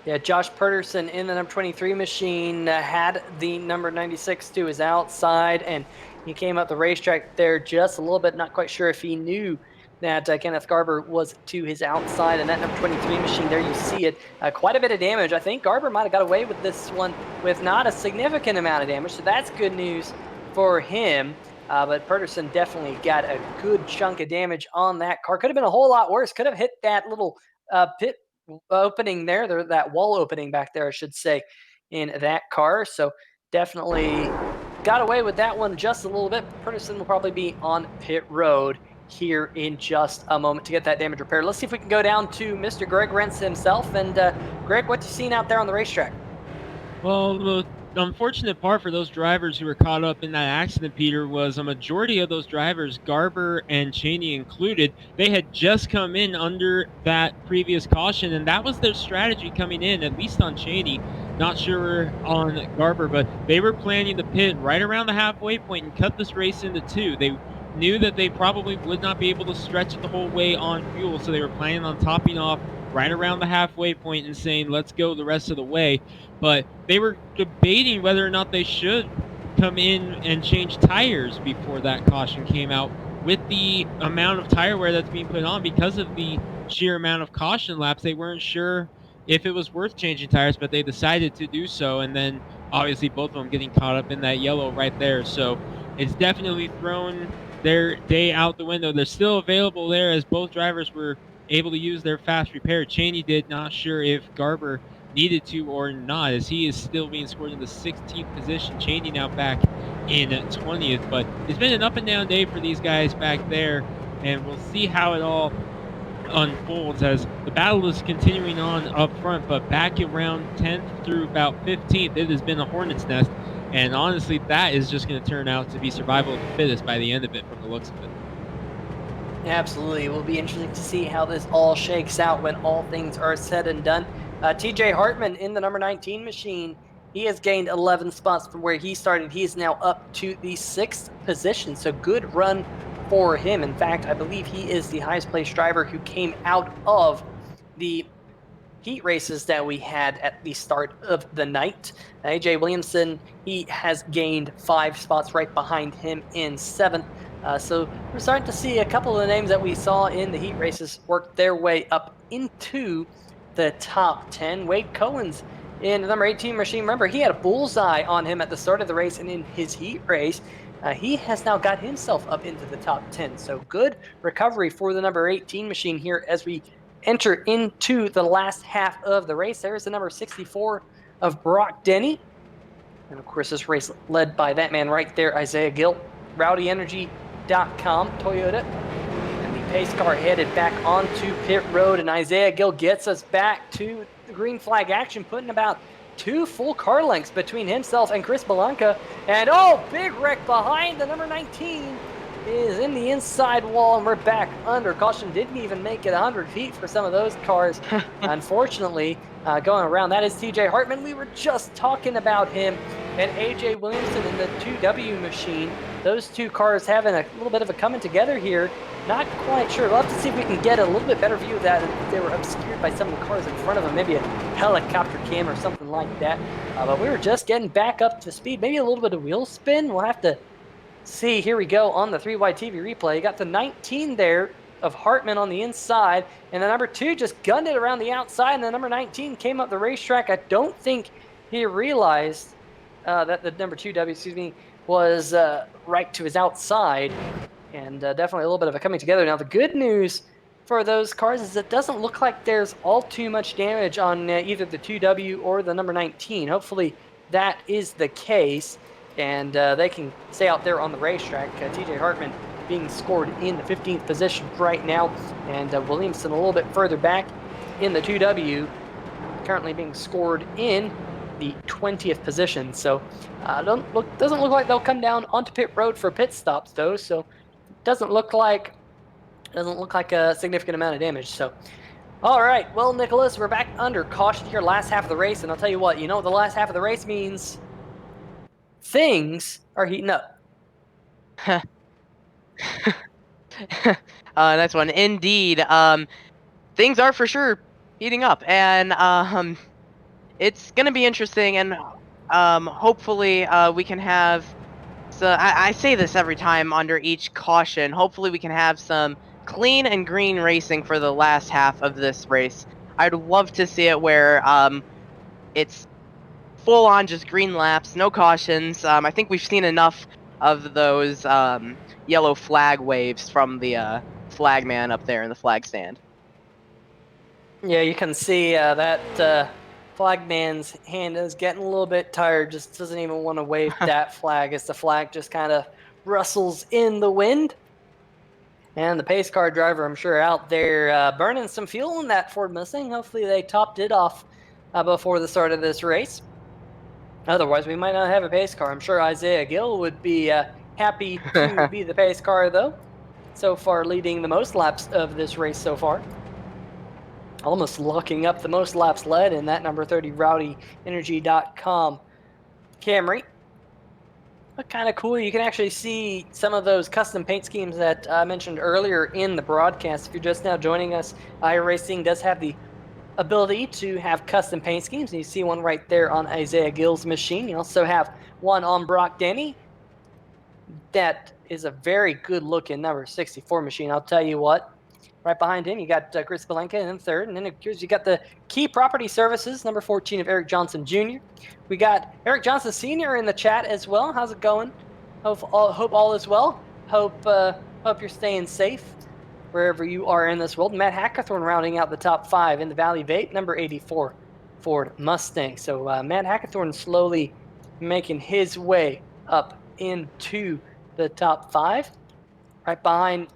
Speaker 1: Yeah, Josh Pedersen in the number 23 machine had the number 96 to his outside, and he came up the racetrack there just a little bit, not quite sure if he knew that Kenneth Garber was to his outside, and that number 23 machine there, you see it, quite a bit of damage. I think Garber might have got away with this one with not a significant amount of damage, so that's good news for him. But Pedersen definitely got a good chunk of damage on that car. Could have been a whole lot worse. Could have hit that little pit opening there, that wall opening back there, I should say, in that car. So definitely got away with that one just a little bit. Pedersen will probably be on pit road here in just a moment to get that damage repaired. Let's see if we can go down to Mr. Greg Rentz himself. And Greg, what you seen out there on the racetrack?
Speaker 6: Well, the unfortunate part for those drivers who were caught up in that accident, Peter, was a majority of those drivers, Garber and Cheney included, they had just come in under that previous caution, and that was their strategy coming in, at least on Cheney. Not sure on Garber, but they were planning to pit right around the halfway point and cut this race into 2. They knew that they probably would not be able to stretch it the whole way on fuel, so they were planning on topping off right around the halfway point and saying, let's go the rest of the way. But they were debating whether or not they should come in and change tires before that caution came out. With the amount of tire wear that's being put on because of the sheer amount of caution laps, they weren't sure if it was worth changing tires, but they decided to do so, and then obviously both of them getting caught up in that yellow right there. So it's definitely thrown their day out the window. They're still available there as both drivers were able to use their fast repair. Cheney did, not sure if Garber needed to or not, as he is still being scored in the 16th position. Cheney now back in 20th, but it's been an up and down day for these guys back there, and we'll see how it all unfolds as the battle is continuing on up front. But back around 10th through about 15th, it has been a hornet's nest, and honestly that is just going to turn out to be survival of the fittest by the end of it, from the looks of it.
Speaker 1: Absolutely. It will be interesting to see how this all shakes out when all things are said and done. TJ Hartman in the number 19 machine, he has gained 11 spots from where he started. He is now up to the 6th position, so good run for him. In fact, I believe he is the highest placed driver who came out of the heat races that we had at the start of the night. AJ Williamson, he has gained 5 spots right behind him in 7th. So we're starting to see a couple of the names that we saw in the heat races work their way up into the top 10. Wade Cohen's in the number 18 machine. Remember, he had a bullseye on him at the start of the race, and in his heat race, he has now got himself up into the top 10. So good recovery for the number 18 machine here as we enter into the last half of the race. There's the number 64 of Brock Denny. And of course, this race led by that man right there, Isaiah Gill. RowdyEnergy.com, Toyota. And the pace car headed back onto pit road, and Isaiah Gill gets us back to the green flag action, putting about 2 full car lengths between himself and Chris Belanca. And big wreck behind the number 19 is in the inside wall, and we're back under caution. Didn't even make it 100 feet for some of those cars. Unfortunately, going around, that is TJ Hartman. We were just talking about him, and AJ Williamson in the 2W machine. Those 2 cars having a little bit of a coming together here. Not quite sure. We'll have to see if we can get a little bit better view of that. If they were obscured by some of the cars in front of them, maybe a helicopter cam or something like that. But we were just getting back up to speed. Maybe a little bit of wheel spin. We'll have to see. Here we go on the 3Y TV replay. You got the 19 there of Hartman on the inside, and the number 2 just gunned it around the outside, and the number 19 came up the racetrack. I don't think he realized that the number 2W, was right to his outside, and definitely a little bit of a coming together. Now, the good news for those cars is it doesn't look like there's all too much damage on either the 2W or the number 19. Hopefully that is the case, and they can stay out there on the racetrack. TJ Hartman being scored in the 15th position right now, and Williamson a little bit further back in the 2W, currently being scored in the 20th position. So doesn't look like they'll come down onto pit road for pit stops though. So doesn't look like a significant amount of damage. So all right, well, Nicholas, we're back under caution here, last half of the race, and I'll tell you what, the last half of the race means things are heating up.
Speaker 5: Nice one. Indeed. Things are for sure heating up, and it's going to be interesting, and hopefully we can have... So I say this every time under each caution. Hopefully we can have some clean and green racing for the last half of this race. I'd love to see it where it's full on just green laps, no cautions. I think we've seen enough of those yellow flag waves from the flagman up there in the flag stand.
Speaker 1: Yeah, you can see that flagman's hand is getting a little bit tired, just doesn't even want to wave that flag as the flag just kind of rustles in the wind. And the pace car driver, I'm sure, out there burning some fuel in that Ford Mustang. Hopefully they topped it off before the start of this race. Otherwise, we might not have a pace car. I'm sure Isaiah Gill would be happy to be the pace car, though. So far, leading the most laps of this race so far. Almost locking up the most laps led in that number 30 RowdyEnergy.com Camry. But kind of cool. You can actually see some of those custom paint schemes that I mentioned earlier in the broadcast. If you're just now joining us, iRacing does have the ability to have custom paint schemes, and you see one right there on Isaiah Gill's machine. You also have one on Brock Denny. That is a very good looking number 64 machine. I'll tell you what, Right behind him, you got Chris Belenka in third. And then you got the Key Property Services, number 14 of Eric Johnson Jr. We got Eric Johnson Sr. in the chat as well. How's it going? Hope all is well. Hope you're staying safe wherever you are in this world. Matt Hackathorn rounding out the top 5 in the Valley Vape, number 84 Ford Mustang. So Matt Hackathorn slowly making his way up into the top 5. Right behind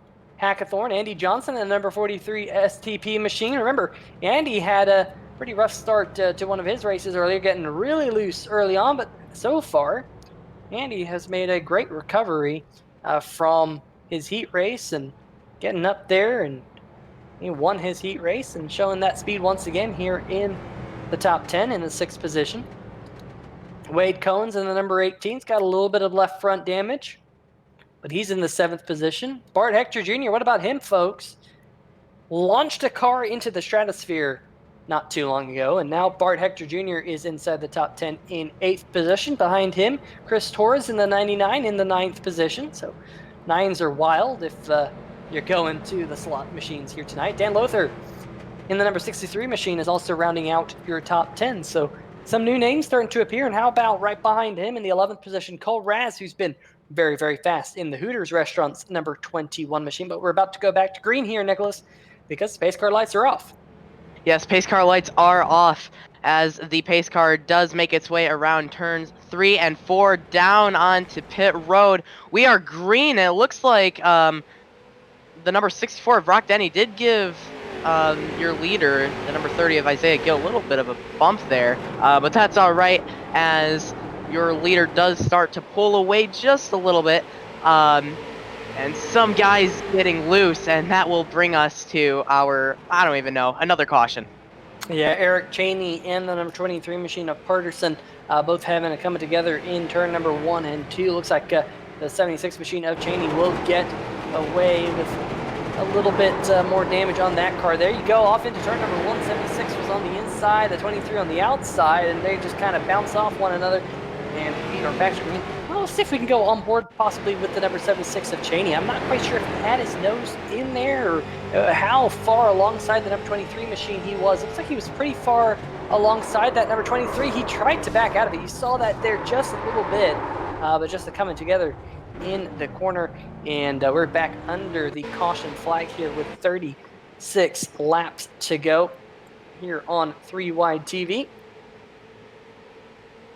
Speaker 1: Hackathorn, Andy Johnson and the number 43 STP machine. Remember, Andy had a pretty rough start to one of his races earlier, getting really loose early on, but so far, Andy has made a great recovery from his heat race and getting up there, and he won his heat race and showing that speed once again here in the top 10 in the 6th position. Wade Cohen's in the number 18's got a little bit of left front damage, but he's in the 7th position. Bart Hector Jr., what about him, folks? Launched a car into the stratosphere not too long ago, and now Bart Hector Jr. is inside the top 10 in 8th position. Behind him, Chris Torres in the 99 in the 9th position. So 9s are wild if you're going to the slot machines here tonight. Dan Lothar in the number 63 machine is also rounding out your top 10. So some new names starting to appear, and how about right behind him in the 11th position, Cole Raz, who's been very, very fast in the Hooters Restaurant's number 21 machine. But we're about to go back to green here, Nicholas, because pace car lights are off.
Speaker 5: Yes, pace car lights are off as the pace car does make its way around turns 3 and 4 down onto pit road. We are green. It looks like the number 64 of Rock Denny did give your leader, the number 30 of Isaiah Gill, a little bit of a bump there, but that's all right as your leader does start to pull away just a little bit, and some guys getting loose, and that will bring us to our, I don't even know, another caution.
Speaker 1: Yeah, Eric Cheney and the number 23 machine of Patterson both having it coming together in turn number 1 and 2. Looks like the 76 machine of Cheney will get away with a little bit more damage on that car. There you go, off into turn number 1. 76 was on the inside, the 23 on the outside, and they just kind of bounce off one another and beat our back screen. Well, let's see if we can go on board possibly with the number 76 of Cheney. I'm not quite sure if he had his nose in there or how far alongside the number 23 machine he was. Looks like he was pretty far alongside that number 23. He tried to back out of it. You saw that there just a little bit, but just the coming together in the corner, and we're back under the caution flag here with 36 laps to go here on 3 Wide TV.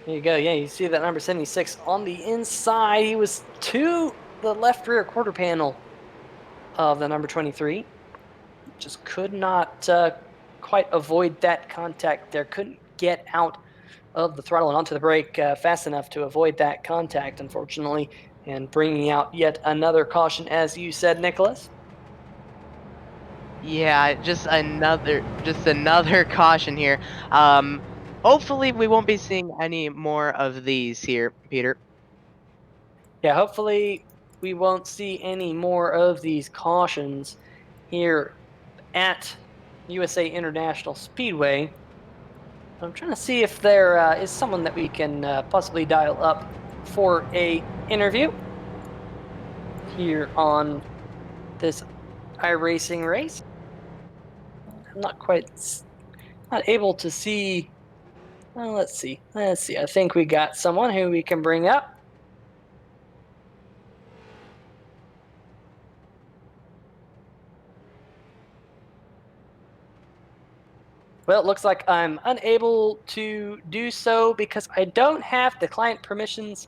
Speaker 1: There you go. Yeah, you see that number 76 on the inside. He was to the left rear quarter panel of the number 23. Just could not quite avoid that contact there. Couldn't get out of the throttle and onto the brake fast enough to avoid that contact, unfortunately, and bringing out yet another caution, as you said, Nicholas.
Speaker 5: Yeah, just another caution here. Hopefully we won't be seeing any more of these here, Peter.
Speaker 1: Yeah, hopefully we won't see any more of these cautions here at USA International Speedway. I'm trying to see if there is someone that we can possibly dial up for a interview here on this iRacing race. I'm not able to see. Well, let's see. I think we got someone who we can bring up. Well, it looks like I'm unable to do so because I don't have the client permissions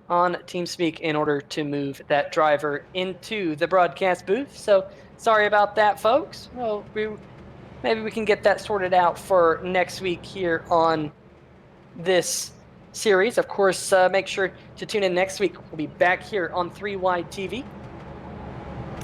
Speaker 1: on TeamSpeak in order to move that driver into the broadcast booth. So sorry about that, folks. Well, maybe we can get that sorted out for next week here on this series. Of course, make sure to tune in next week. We'll be back here on 3 Wide TV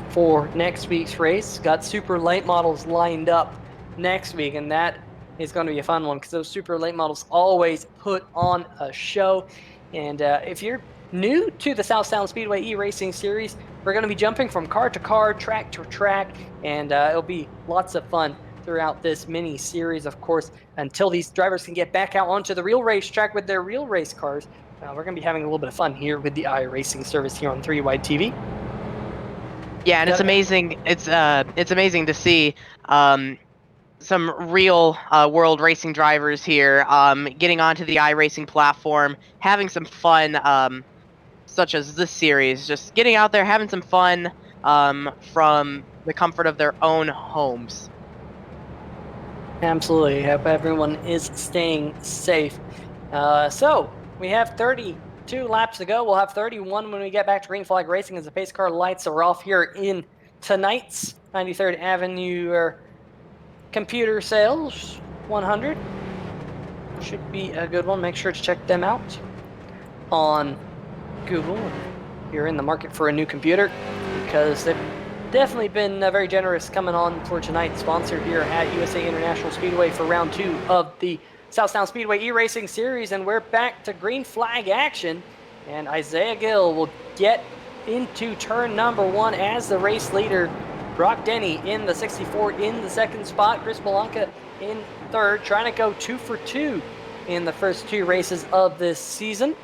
Speaker 1: for next week's race. Got super late models lined up next week, and that is going to be a fun one because those super late models always put on a show. And if you're new to the South Sound Speedway eRacing series, we're going to be jumping from car to car, track to track, and it'll be lots of fun throughout this mini series, of course, until these drivers can get back out onto the real racetrack with their real race cars. We're going to be having a little bit of fun here with the iRacing service here on 3 Wide TV.
Speaker 5: Yeah, and it's
Speaker 1: Yep.
Speaker 5: amazing. It's amazing to see some real world racing drivers here getting onto the iRacing platform, having some fun, such as this series, just getting out there, having some fun from the comfort of their own homes.
Speaker 1: Absolutely. Hope everyone is staying safe. So we have 32 laps to go. We'll have 31 when we get back to green flag racing as the pace car lights are off here in tonight's 93rd Avenue computer sales 100. Should be a good one. Make sure to check them out on Google if you're in the market for a new computer, because they've definitely been very generous coming on for tonight's sponsor here at USA International Speedway for round 2 of the South Sound Speedway eRacing series. And we're back to green flag action, and Isaiah Gill will get into turn number 1 as the race leader. Brock Denny in the 64 in the second spot. Chris Belanca in third, trying to go 2 for 2 in the first 2 races of this season.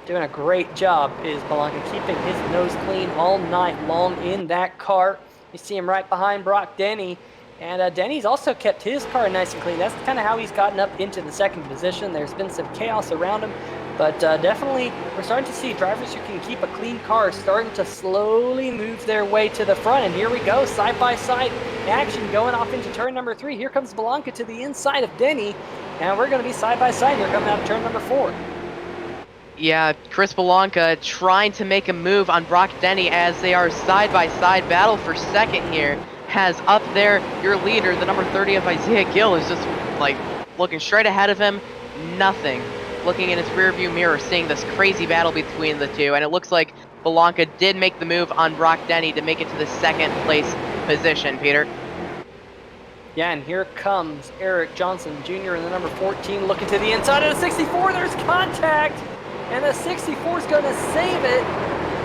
Speaker 1: Doing a great job is Belanca, keeping his nose clean all night long in that car. You see him right behind Brock Denny, and Denny's also kept his car nice and clean. That's kind of how he's gotten up into the second position. There's been some chaos around him, but definitely we're starting to see drivers who can keep a clean car starting to slowly move their way to the front. And here we go, side-by-side action going off into turn number 3. Here comes Belanca to the inside of Denny, and we're going to be side-by-side here coming out of turn number 4.
Speaker 5: Yeah, Chris Belanca trying to make a move on Brock Denny as they are side-by-side battle for second here. Has up there your leader, the number 30 of Isaiah Gill, is just like looking straight ahead of him, nothing. Looking in his rearview mirror, seeing this crazy battle between the two, and it looks like Belanca did make the move on Brock Denny to make it to the second place position, Peter.
Speaker 1: Yeah, and here comes Eric Johnson Jr. in the number 14, looking to the inside of the 64. There's contact, and the 64 is going to save it,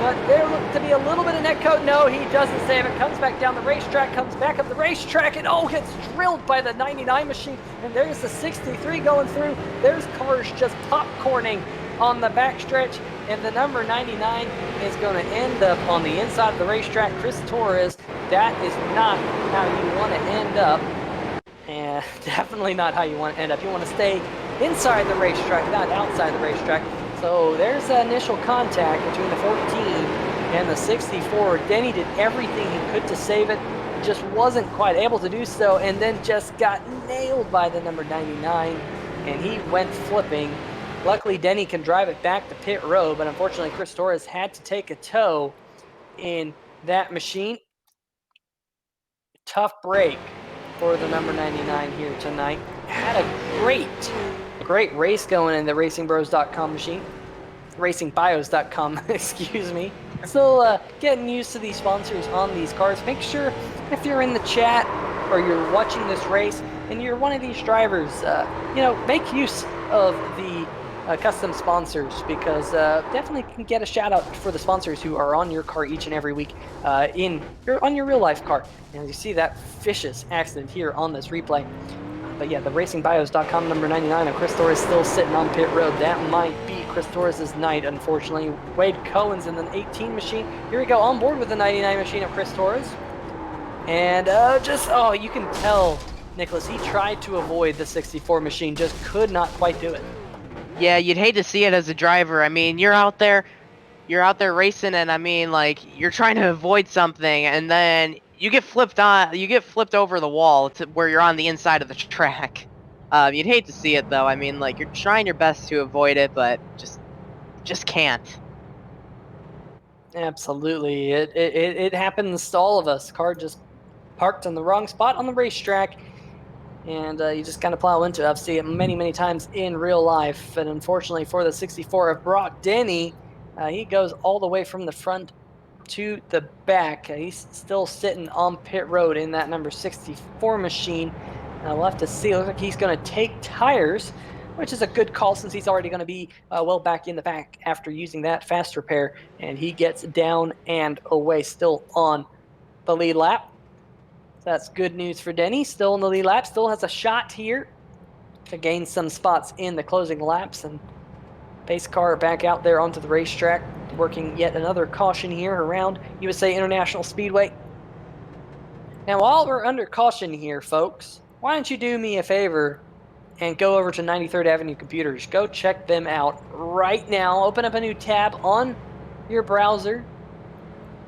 Speaker 1: but there looked to be a little bit of net coat. No, he doesn't save it. Comes back down the racetrack, comes back up the racetrack, and oh, gets drilled by the 99 machine. And there's the 63 going through. There's cars just popcorning on the backstretch, and the number 99 is going to end up on the inside of the racetrack. Chris Torres, that is not how you want to end up, and definitely not how you want to end up. You want to stay inside the racetrack, not outside the racetrack. So there's the initial contact between the 14 and the 64. Denny did everything he could to save it, just wasn't quite able to do so, and then just got nailed by the number 99, and he went flipping. Luckily, Denny can drive it back to pit road, but unfortunately, Chris Torres had to take a tow in that machine. Tough break for the number 99 here tonight. Had a great race going in the racingbros.com machine. Racingbios.com, excuse me. Still getting used to these sponsors on these cars. Make sure if you're in the chat or you're watching this race and you're one of these drivers, make use of the custom sponsors, because definitely can get a shout out for the sponsors who are on your car each and every week on your real life car. And you see that vicious accident here on this replay. But yeah, the racingbios.com number 99 of Chris Torres still sitting on pit road. That might be Chris Torres' night, unfortunately. Wade Cohen's in the 18 machine. Here we go, on board with the 99 machine of Chris Torres. And you can tell, Nicholas, he tried to avoid the 64 machine, just could not quite do it.
Speaker 5: Yeah, you'd hate to see it as a driver. I mean, you're out there racing, and I mean, like, you're trying to avoid something, and then you get flipped over the wall to where you're on the inside of the track. You'd hate to see it, though. I mean, like, you're trying your best to avoid it, but just can't.
Speaker 1: Absolutely, it happens to all of us. Car just parked in the wrong spot on the racetrack, and you just kind of plow into it. I've seen it many times in real life, and unfortunately for the 64 of Brock Denny, he goes all the way from the front to the back. He's still sitting on pit road in that number 64 machine. We'll have to see. It looks like he's going to take tires, which is a good call since he's already going to be well back in the back after using that fast repair. And he gets down and away, still on the lead lap. So that's good news for Denny. Still in the lead lap. Still has a shot here to gain some spots in the closing laps. And pace car back out there onto the racetrack. working yet another caution here around USA International Speedway. Now, while we're under caution here, folks, why don't you do me a favor and go over to 93rd Avenue Computers. Go check them out right now. Open up a new tab on your browser.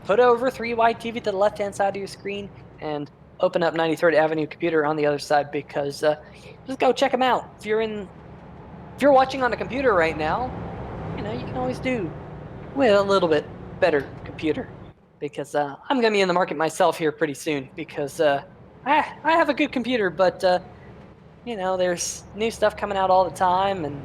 Speaker 1: Put over 3Wide TV to the left-hand side of your screen and open up 93rd Avenue Computer on the other side, because just go check them out. If you're watching on a computer right now, you can always do with a little bit better computer, because I'm going to be in the market myself here pretty soon, because I have a good computer, but there's new stuff coming out all the time, and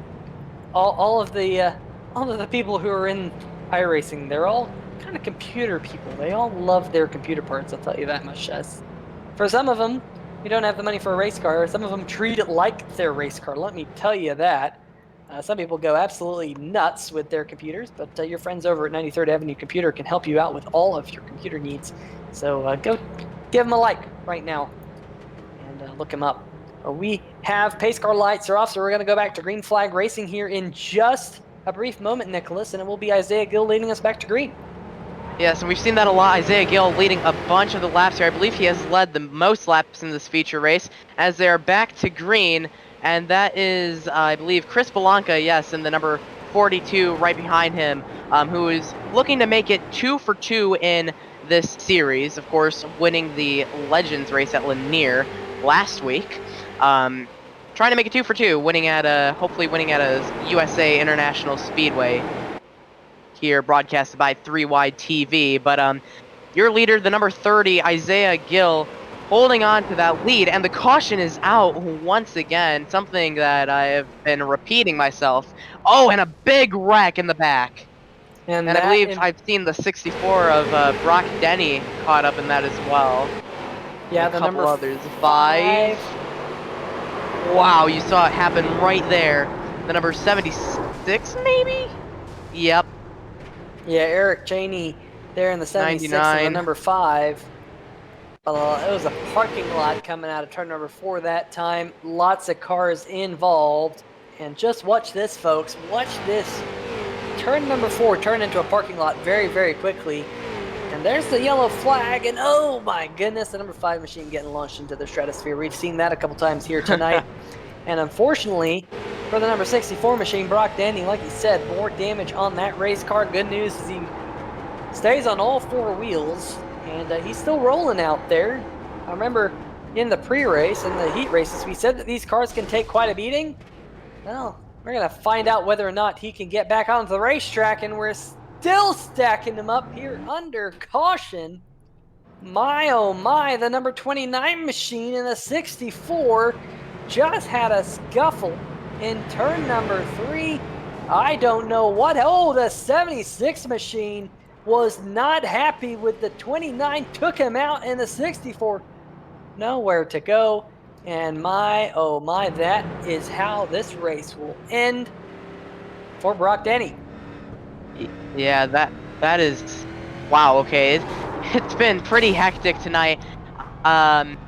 Speaker 1: all of the people who are in iRacing, they're all kind of computer people. They all love their computer parts, I'll tell you that much. For some of them, you don't have the money for a race car. Some of them treat it like their race car. Let me tell you that. Some people go absolutely nuts with their computers, but your friends over at 93rd Avenue Computer can help you out with all of your computer needs. So go give them a like right now and look them up. We have pace car lights are off, so we're going to go back to green flag racing here in just a brief moment, Nicholas, and it will be Isaiah Gill leading us back to green.
Speaker 5: Yes, and we've seen that a lot. Isaiah Gill leading a bunch of the laps here. I believe he has led the most laps in this feature race as they're back to green, and that is, I believe, Chris Belanca, yes, in the number 42 right behind him, who is looking to make it 2 for 2 in this series. Of course, winning the Legends race at Lanier last week. Trying to make it 2 for 2, hopefully winning at a USA International Speedway here, broadcasted by 3Wide TV. But your leader, the number 30, Isaiah Gill, holding on to that lead, and the caution is out once again, something that I have been repeating myself. Oh, and a big wreck in the back. And I believe I've seen the 64 of Brock Denny caught up in that as well.
Speaker 1: Yeah,
Speaker 5: and
Speaker 1: the
Speaker 5: a couple
Speaker 1: number
Speaker 5: others. 5. Wow, you saw it happen right there. The number 76, maybe? Yep.
Speaker 1: Yeah, Eric Cheney there in the 76 and the number 5. It was a parking lot coming out of turn number 4 that time. Lots of cars involved. And just watch this, folks. Watch this. Turn number 4 turn into a parking lot very, very quickly. And there's the yellow flag, and oh my goodness, the number 5 machine getting launched into the stratosphere. We've seen that a couple times here tonight. And unfortunately, for the number 64 machine, Brock Denny, like he said, more damage on that race car. Good news is he stays on all 4 wheels, and he's still rolling out there. I remember in the pre-race and the heat races, we said that these cars can take quite a beating. Well, we're going to find out whether or not he can get back onto the racetrack, and we're still stacking them up here under caution. My, oh my, the number 29 machine in the 64 just had a scuffle in turn number 3. I don't know what. Oh, the 76 machine was not happy with the 29, took him out, and the 64 nowhere to go. And my, oh my, that is how this race will end for Brock Denny.
Speaker 5: Yeah, that is, wow, okay. It's been pretty hectic tonight. And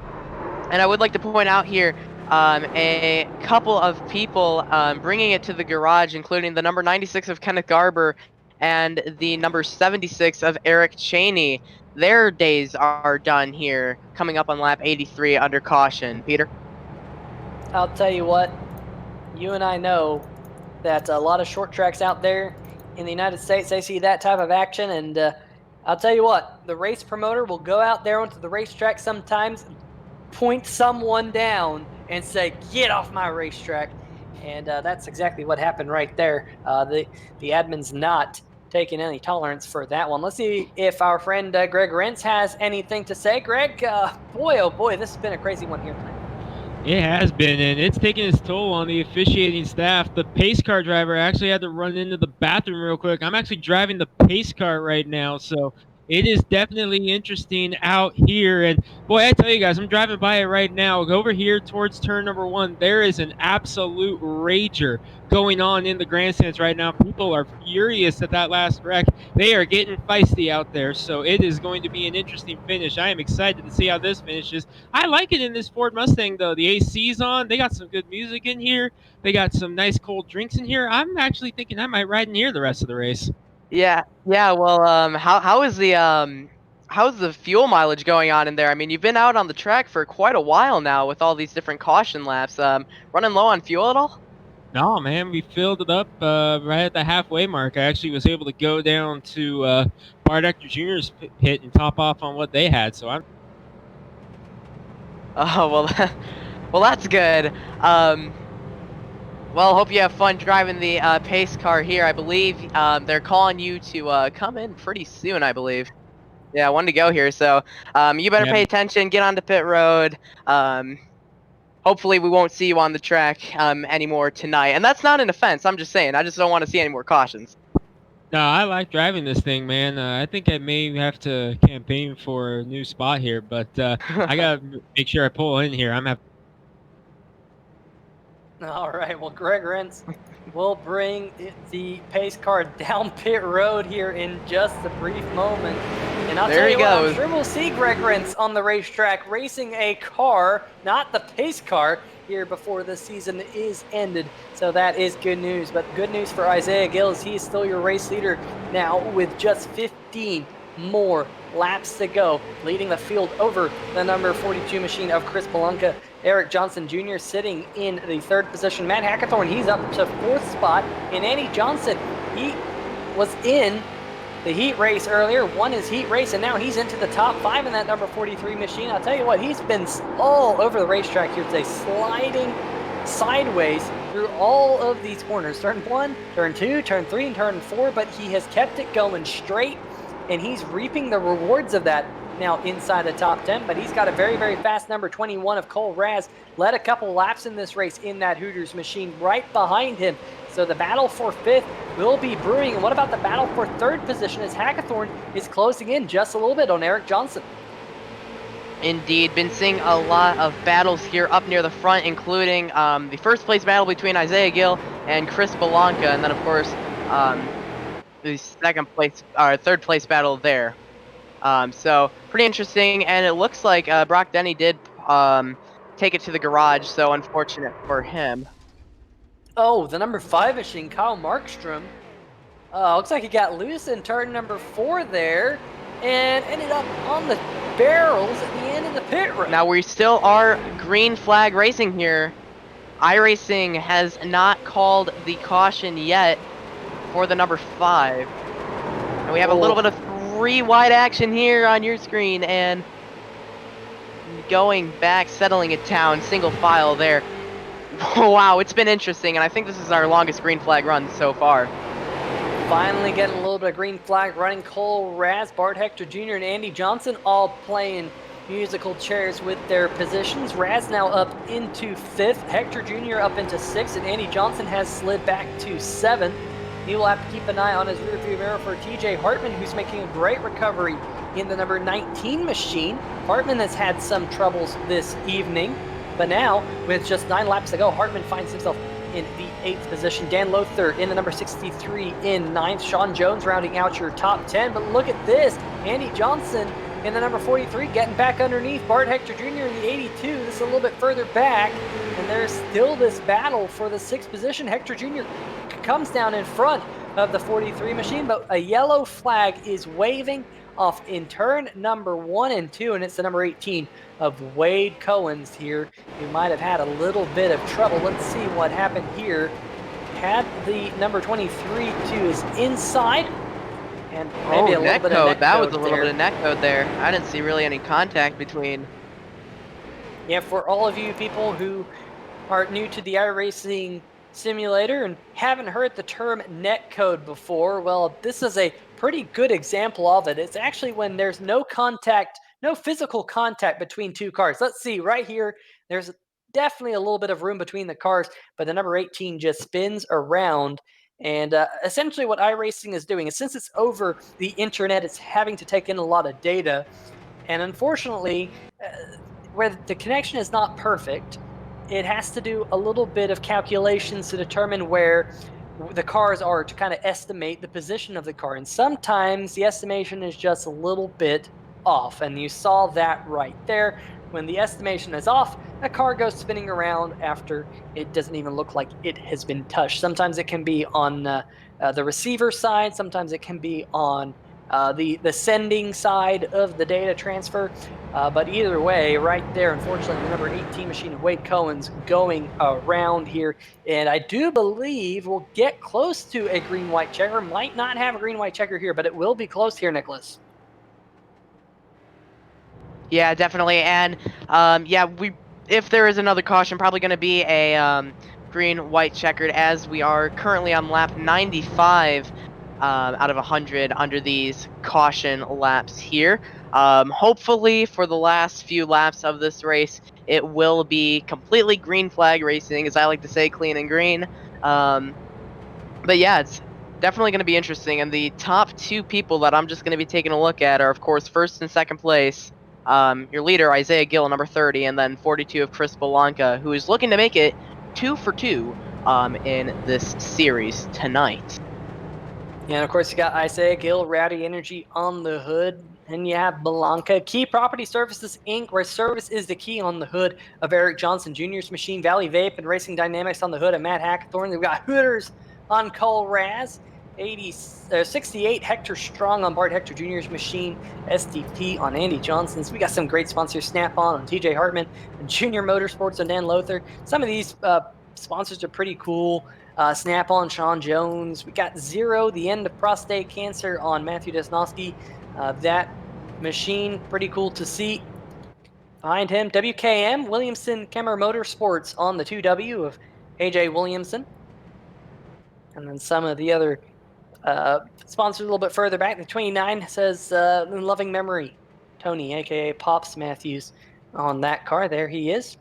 Speaker 5: I would like to point out here, a couple of people bringing it to the garage, including the number 96 of Kenneth Garber and the number 76 of Eric Cheney. Their days are done here, coming up on lap 83 under caution. Peter?
Speaker 1: I'll tell you what, you and I know that a lot of short tracks out there in the United States, they see that type of action, and I'll tell you what, the race promoter will go out there onto the racetrack sometimes, point someone down, and say, "Get off my racetrack." And that's exactly what happened right there. The admin's not taking any tolerance for that one. Let's see if our friend Greg Rentz has anything to say. Greg, boy, oh boy, this has been a crazy one here tonight.
Speaker 6: It has been, and it's taken its toll on the officiating staff. The pace car driver actually had to run into the bathroom real quick. I'm actually driving the pace car right now, so it is definitely interesting out here. And boy, I tell you guys, I'm driving by it right now. Over here towards turn number 1, there is an absolute rager going on in the grandstands right now. People are furious at that last wreck. They are getting feisty out there, so it is going to be an interesting finish. I am excited to see how this finishes. I like it in this Ford Mustang, though. The AC's on. They got some good music in here. They got some nice cold drinks in here. I'm actually thinking I might ride in here the rest of the race.
Speaker 5: Yeah, yeah. Well, how's the fuel mileage going on in there? I mean, you've been out on the track for quite a while now with all these different caution laps. Running low on fuel at all?
Speaker 6: No, man, we filled it up right at the halfway mark. I actually was able to go down to Bart Hector Jr.'s pit and top off on what they had. So I'm
Speaker 5: Oh well, well that's good. Um, well, hope you have fun driving the pace car here. I believe they're calling you to come in pretty soon. I believe. Yeah, one to go here. So you better
Speaker 6: yeah,
Speaker 5: pay attention. Get onto pit road. Um, hopefully we won't see you on the track anymore tonight. And that's not an offense. I'm just saying. I just don't want to see any more cautions.
Speaker 6: no, I like driving this thing, man. I think I may have to campaign for a new spot here, but I gotta make sure I pull in here. I'm having.
Speaker 1: All right. Well, Greg Rentz will bring the pace car down pit road here in just a brief moment. And I'll
Speaker 5: There
Speaker 1: tell
Speaker 5: he
Speaker 1: you what, I'm
Speaker 5: goes.
Speaker 1: sure we'll see Greg Rentz on the racetrack racing a car, not the pace car, here before the season is ended. So that is good news. But good news for Isaiah Gill is he is still your race leader now with just 15 more laps to go, leading the field over the number 42 machine of Chris Palanca. Eric Johnson Jr. sitting in the third position. Matt Hackathorn, he's up to fourth spot. And Andy Johnson, he was in the heat race earlier, won his heat race, and now he's into the top 5 in that number 43 machine. I'll tell you what, he's been all over the racetrack here today, sliding sideways through all of these corners. Turn 1, turn 2, turn 3, and turn 4, but he has kept it going straight, and he's reaping the rewards of that now inside the top 10, but he's got a very, very fast number 21 of Cole Raz. Led a couple laps in this race in that Hooters machine right behind him. So the battle for 5th will be brewing. And what about the battle for 3rd position as Hackathorn is closing in just a little bit on Eric Johnson?
Speaker 5: Indeed, been seeing a lot of battles here up near the front, including the first place battle between Isaiah Gill and Chris Belanca, and then of course the third place battle there. So pretty interesting, and it looks like Brock Denny did take it to the garage, so unfortunate for him.
Speaker 1: Oh, the number 5 machine, Kyle Markstrom. Looks like he got loose in turn number 4 there and ended up on the barrels at the end of the pit road.
Speaker 5: Now we still are green flag racing here. iRacing has not called the caution yet for the number 5. And we have a little bit of 3 wide action here on your screen, and going back, settling it down, single file there. Wow, it's been interesting, and I think this is our longest green flag run so far.
Speaker 1: Finally getting a little bit of green flag running. Cole Raz, Bart Hector Jr., and Andy Johnson all playing musical chairs with their positions. Raz now up into 5th, Hector Jr. up into 6th, and Andy Johnson has slid back to 7th. He will have to keep an eye on his rearview mirror for TJ Hartman, who's making a great recovery in the number 19 machine. Hartman has had some troubles this evening, but now, with just 9 laps to go, Hartman finds himself in the 8th position. Dan Lothar in the number 63 in 9th. Sean Jones rounding out your top 10. But look at this. Andy Johnson in the number 43 getting back underneath Bart Hector Jr. in the 82. This is a little bit further back. And there's still this battle for the 6th position. Hector Jr. comes down in front of the 43 machine, but a yellow flag is waving off in turn number 1 and 2, and it's the number 18 of Wade Cohen's here, who might have had a little bit of trouble. Let's see what happened here. Had the number 23 to his inside, and maybe a little bit of neck
Speaker 5: that
Speaker 1: code
Speaker 5: was a little
Speaker 1: there.
Speaker 5: bit of neck code there. I didn't see really any contact between.
Speaker 1: Yeah, for all of you people who are new to the iRacing simulator and haven't heard the term net code before, well, this is a pretty good example of it. It's actually when there's no contact, no physical contact between two cars. Let's see, right here, there's definitely a little bit of room between the cars, but the number 18 just spins around. And essentially what iRacing is doing is, since it's over the internet, it's having to take in a lot of data. And unfortunately, where the connection is not perfect, it has to do a little bit of calculations to determine where the cars are, to kind of estimate the position of the car. And sometimes the estimation is just a little bit off. And you saw that right there when the estimation is off, a car goes spinning around after it doesn't even look like it has been touched. Sometimes it can be on the receiver side. Sometimes it can be on the sending side of the data transfer. But either way, right there, unfortunately, the number 18 machine of Wade Cohen's going around here. And I do believe we'll get close to a green-white checker. Might not have a green-white checker here, but it will be close here, Nicholas.
Speaker 5: Yeah, definitely. And if there is another caution, probably going to be a green-white checkered, as we are currently on lap 95 out of 100 under these caution laps here. Hopefully, for the last few laps of this race, it will be completely green flag racing, as I like to say, clean and green. But yeah, it's definitely going to be interesting. And the top two people that I'm just going to be taking a look at are, of course, first and second place. Your leader, Isaiah Gill, number 30, and then 42 of Chris Belanca, who is looking to make it 2 for 2 in this series tonight.
Speaker 1: Yeah, and of course you got Isaiah Gill, Rowdy Energy on the hood, and you have Belanca. Key Property Services, Inc., where service is the key on the hood of Eric Johnson Jr.'s machine. Valley Vape and Racing Dynamics on the hood of Matt Hackathorn. We've got Hooters on Cole Raz. 68 Hector Strong on Bart Hector Jr.'s machine. STP on Andy Johnson's. We got some great sponsors. Snap-on on TJ Hartman. Junior Motorsports on Dan Lothar. Some of these sponsors are pretty cool. Snap-on Sean Jones. We got Zero, the end of prostate cancer on Matthew Desnowski. That machine, pretty cool to see. Behind him, WKM, Williamson Kemmer Motorsports on the 2W of AJ Williamson. And then some of the other sponsors a little bit further back. The 29 says in loving memory, Tony, a.k.a. Pops Matthews, on that car. There he is.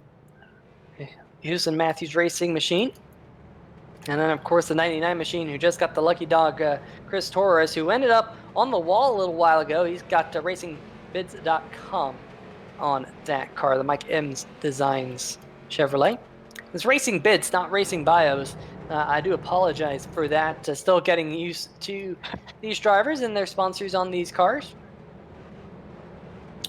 Speaker 1: Houston Matthews Racing machine. And then, of course, the 99 machine who just got the lucky dog, Chris Torres, who ended up on the wall a little while ago. He's got racingbids.com on that car, the Mike M's Designs Chevrolet. It's Racing Bids, not Racing Bios. I do apologize for that. Still getting used to these drivers and their sponsors on these cars.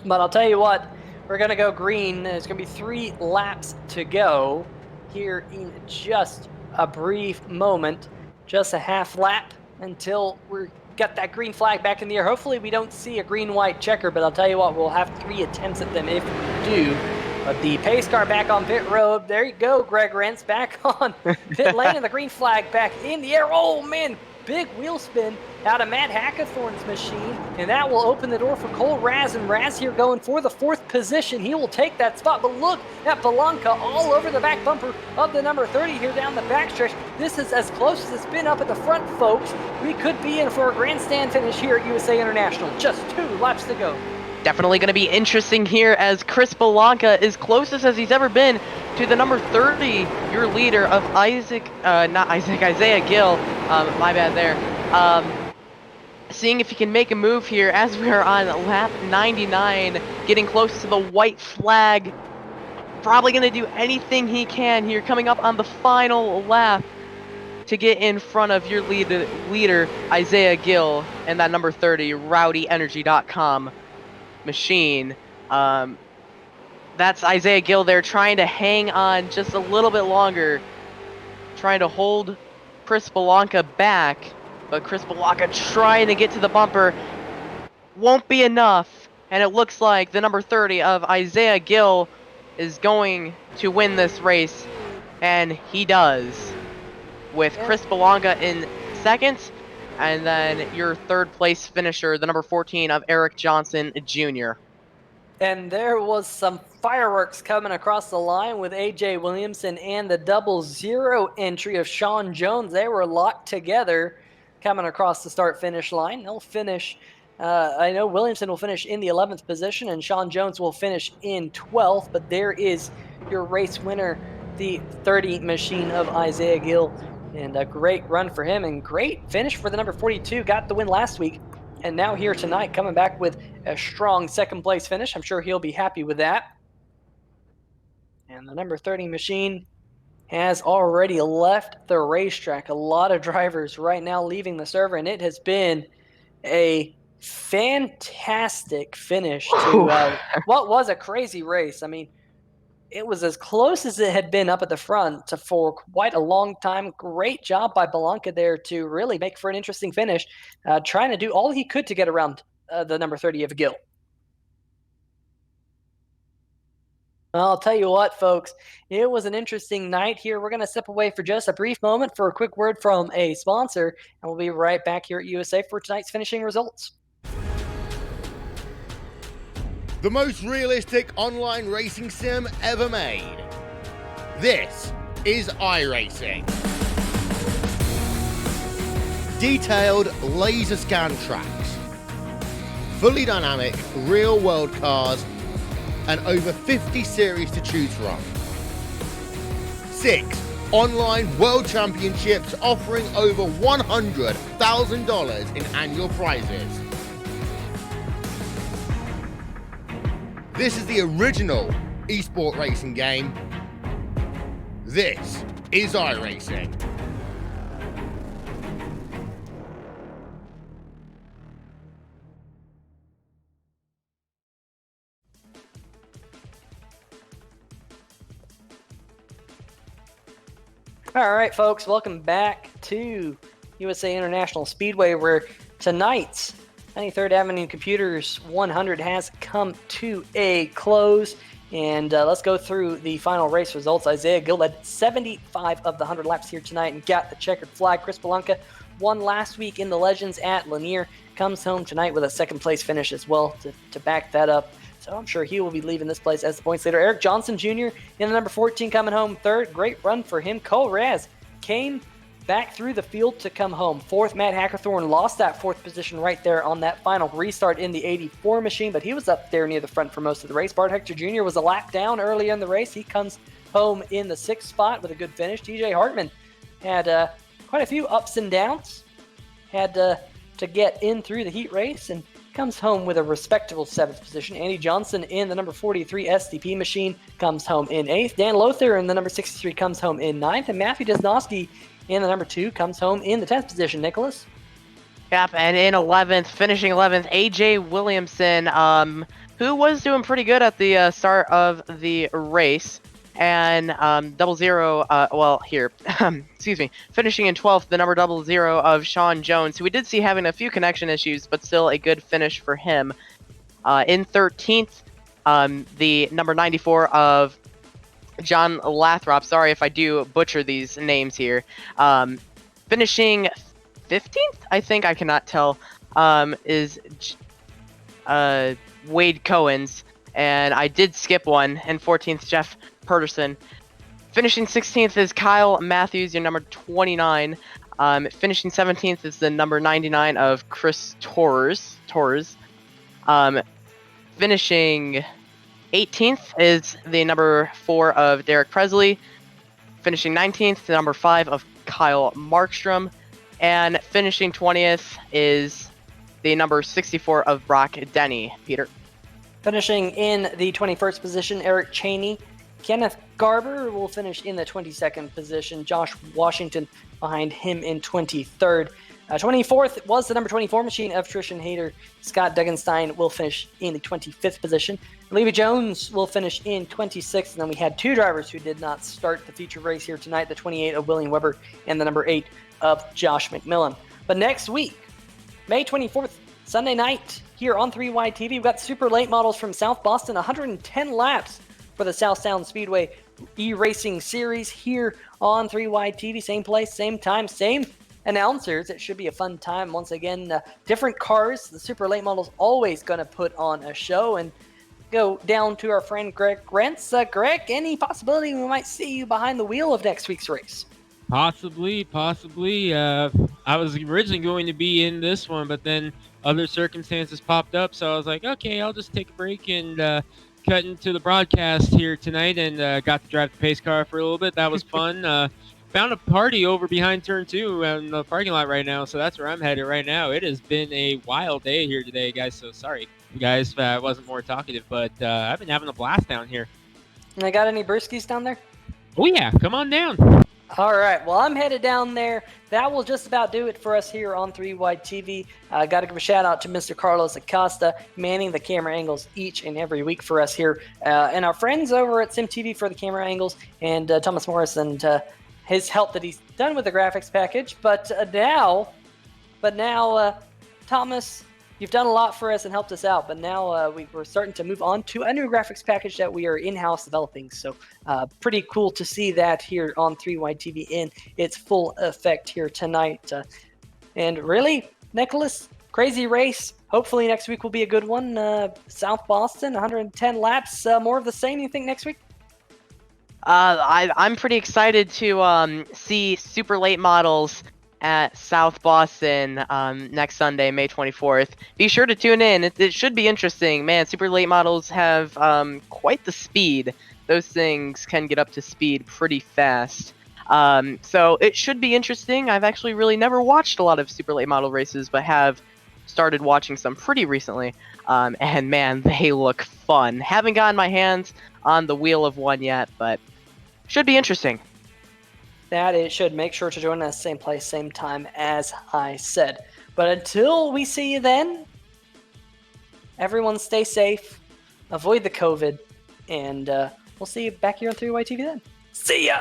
Speaker 1: But I'll tell you what, we're going to go green. There's going to be 3 laps to go here in just a brief moment. Just a half lap until we got that green flag back in the air. Hopefully we don't see a green-white checker, but I'll tell you what, we'll have 3 attempts at them if we do. But the pace car back on pit road. There you go, Greg Rentz back on pit lane, and the green flag back in the air. Oh, man, big wheel spin out of Matt Hackathorn's machine, and that will open the door for Cole Raz, and Raz here going for the 4th position. He will take that spot, but look at Belanca all over the back bumper of the number 30 here down the backstretch. This is as close as it's been up at the front, folks. We could be in for a grandstand finish here at USA International. Just 2 laps to go.
Speaker 5: Definitely going to be interesting here, as Chris Belanca is closest as he's ever been to the number 30, your leader of Isaiah Gill. My bad there. Seeing if he can make a move here as we are on lap 99, getting close to the white flag. Probably going to do anything he can here, coming up on the final lap to get in front of your leader Isaiah Gill, and that number 30, RowdyEnergy.com machine. That's Isaiah Gill there, trying to hang on just a little bit longer, trying to hold Chris Belanca back, but Chris Belanca trying to get to the bumper. Won't be enough, and it looks like the number 30 of Isaiah Gill is going to win this race, and he does, with Chris Belanca in second. And then your 3rd place finisher, the number 14 of Eric Johnson Jr.
Speaker 1: And there was some fireworks coming across the line with A.J. Williamson and the 00 entry of Sean Jones. They were locked together coming across the start-finish line. They'll finish, I know Williamson will finish in the 11th position, and Sean Jones will finish in 12th. But there is your race winner, the 30 machine of Isaiah Gill. And a great run for him, and great finish for the number 42. Got the win last week, and now here tonight, coming back with a strong 2nd place finish. I'm sure he'll be happy with that. And the number 30 machine has already left the racetrack. A lot of drivers right now leaving the server, and it has been a fantastic finish to what was a crazy race. I mean, it was as close as it had been up at the front for quite a long time. Great job by Belanca there to really make for an interesting finish, trying to do all he could to get around the number 30 of Gill. I'll tell you what, folks, it was an interesting night here. We're going to step away for just a brief moment for a quick word from a sponsor, and we'll be right back here at USA for tonight's finishing results.
Speaker 7: The most realistic online racing sim ever made. This is iRacing. Detailed laser scan tracks, fully dynamic real world cars, and over 50 series to choose from. 6 online world championships offering over $100,000 in annual prizes. This is the original esport racing game. This is iRacing.
Speaker 1: All right, folks, welcome back to USA International Speedway, where tonight's 93rd Avenue Computers 100 has come to a close. And let's go through the final race results. Isaiah Gill led 75 of the 100 laps here tonight and got the checkered flag. Chris Belanca won last week in the Legends at Lanier. Comes home tonight with a second place finish as well to back that up. So I'm sure he will be leaving this place as the points leader. Eric Johnson Jr. in the number 14 coming home third. Great run for him. Cole Raz came back through the field to come home fourth. Matt Hackerthorn lost that fourth position right there on that final restart in the 84 machine, but he was up there near the front for most of the race. Bart Hector Jr. was a lap down earlier in the race. He comes home in the sixth spot with a good finish. TJ Hartman had quite a few ups and downs. Had to get in through the heat race and comes home with a respectable seventh position. Andy Johnson in the number 43 SDP machine comes home in eighth. Dan Lothar in the number 63 comes home in ninth. And Matthew Desnosky in the number 2 comes home in the 10th position. Nicholas?
Speaker 5: Yep, and in 11th, finishing 11th, AJ Williamson, who was doing pretty good at the start of the race. And excuse me, finishing in 12th, the number 00 of Sean Jones, who we did see having a few connection issues, but still a good finish for him. In 13th, the number 94 of John Lathrop, sorry if I do butcher these names here, finishing 15th, I think, I cannot tell, is Wade Cohen's, and I did skip one, and 14th, Jeff Pedersen. Finishing 16th is Kyle Matthews, your number 29. Finishing 17th is the number 99 of Chris Torres. Finishing 18th is the number 4 of Derek Presley. Finishing 19th, the number 5 of Kyle Markstrom. And finishing 20th is the number 64 of Brock Denny. Peter?
Speaker 1: Finishing in the 21st position, Eric Cheney. Kenneth Garber will finish in the 22nd position. Josh Washington behind him in 23rd. 24th was the number 24 machine of Trishan Hayter. Scott Duggenstein will finish in the 25th position. Levy Jones will finish in 26th. And then we had 2 drivers who did not start the feature race here tonight, the 28 of William Weber and the number 8 of Josh McMillan. But next week, May 24th, Sunday night, here on 3Y TV, we've got super late models from South Boston, 110 laps for the South Sound Speedway eRacing Series here on 3Y TV. Same place, same time, same announcers. It should be a fun time. Once again, different cars. The super late model's always going to put on a show. And go down to our friend Greg Rentz. Greg, any possibility we might see you behind the wheel of next week's race?
Speaker 6: Possibly. I was originally going to be in this one, but then other circumstances popped up. So I was like, okay, I'll just take a break and cut into the broadcast here tonight, and got to drive the pace car for a little bit. That was fun. Found a party over behind turn 2 in the parking lot right now, so that's where I'm headed right now. It has been a wild day here today, guys, so sorry, guys, I wasn't more talkative, but I've been having a blast down here.
Speaker 1: And I got any brewskis down there?
Speaker 6: Oh, yeah, come on down.
Speaker 1: All right, well, I'm headed down there. That will just about do it for us here on 3 Wide TV. I got to give a shout out to Mr. Carlos Acosta, manning the camera angles each and every week for us here, and our friends over at SimTV for the camera angles, and Thomas Morris and his help that he's done with the graphics package. But now, Thomas, you've done a lot for us and helped us out, but now we're starting to move on to a new graphics package that we are in-house developing. So pretty cool to see that here on 3 Wide TV in its full effect here tonight. And really, Nicholas, crazy race. Hopefully next week will be a good one. South Boston, 110 laps. More of the same, you think, next week?
Speaker 5: I'm pretty excited to see super late models at South Boston next Sunday, May 24th. Be sure to tune in. It should be interesting. Man, super late models have quite the speed. Those things can get up to speed pretty fast. So it should be interesting. I've actually really never watched a lot of super late model races, but have started watching some pretty recently. And man, they look fun. Haven't gotten my hands on the wheel of one yet, but should be interesting.
Speaker 1: That it should. Make sure to join us same place, same time, as I said. But until we see you then, everyone stay safe, avoid the COVID, and we'll see you back here on 3 Wide TV then. See ya!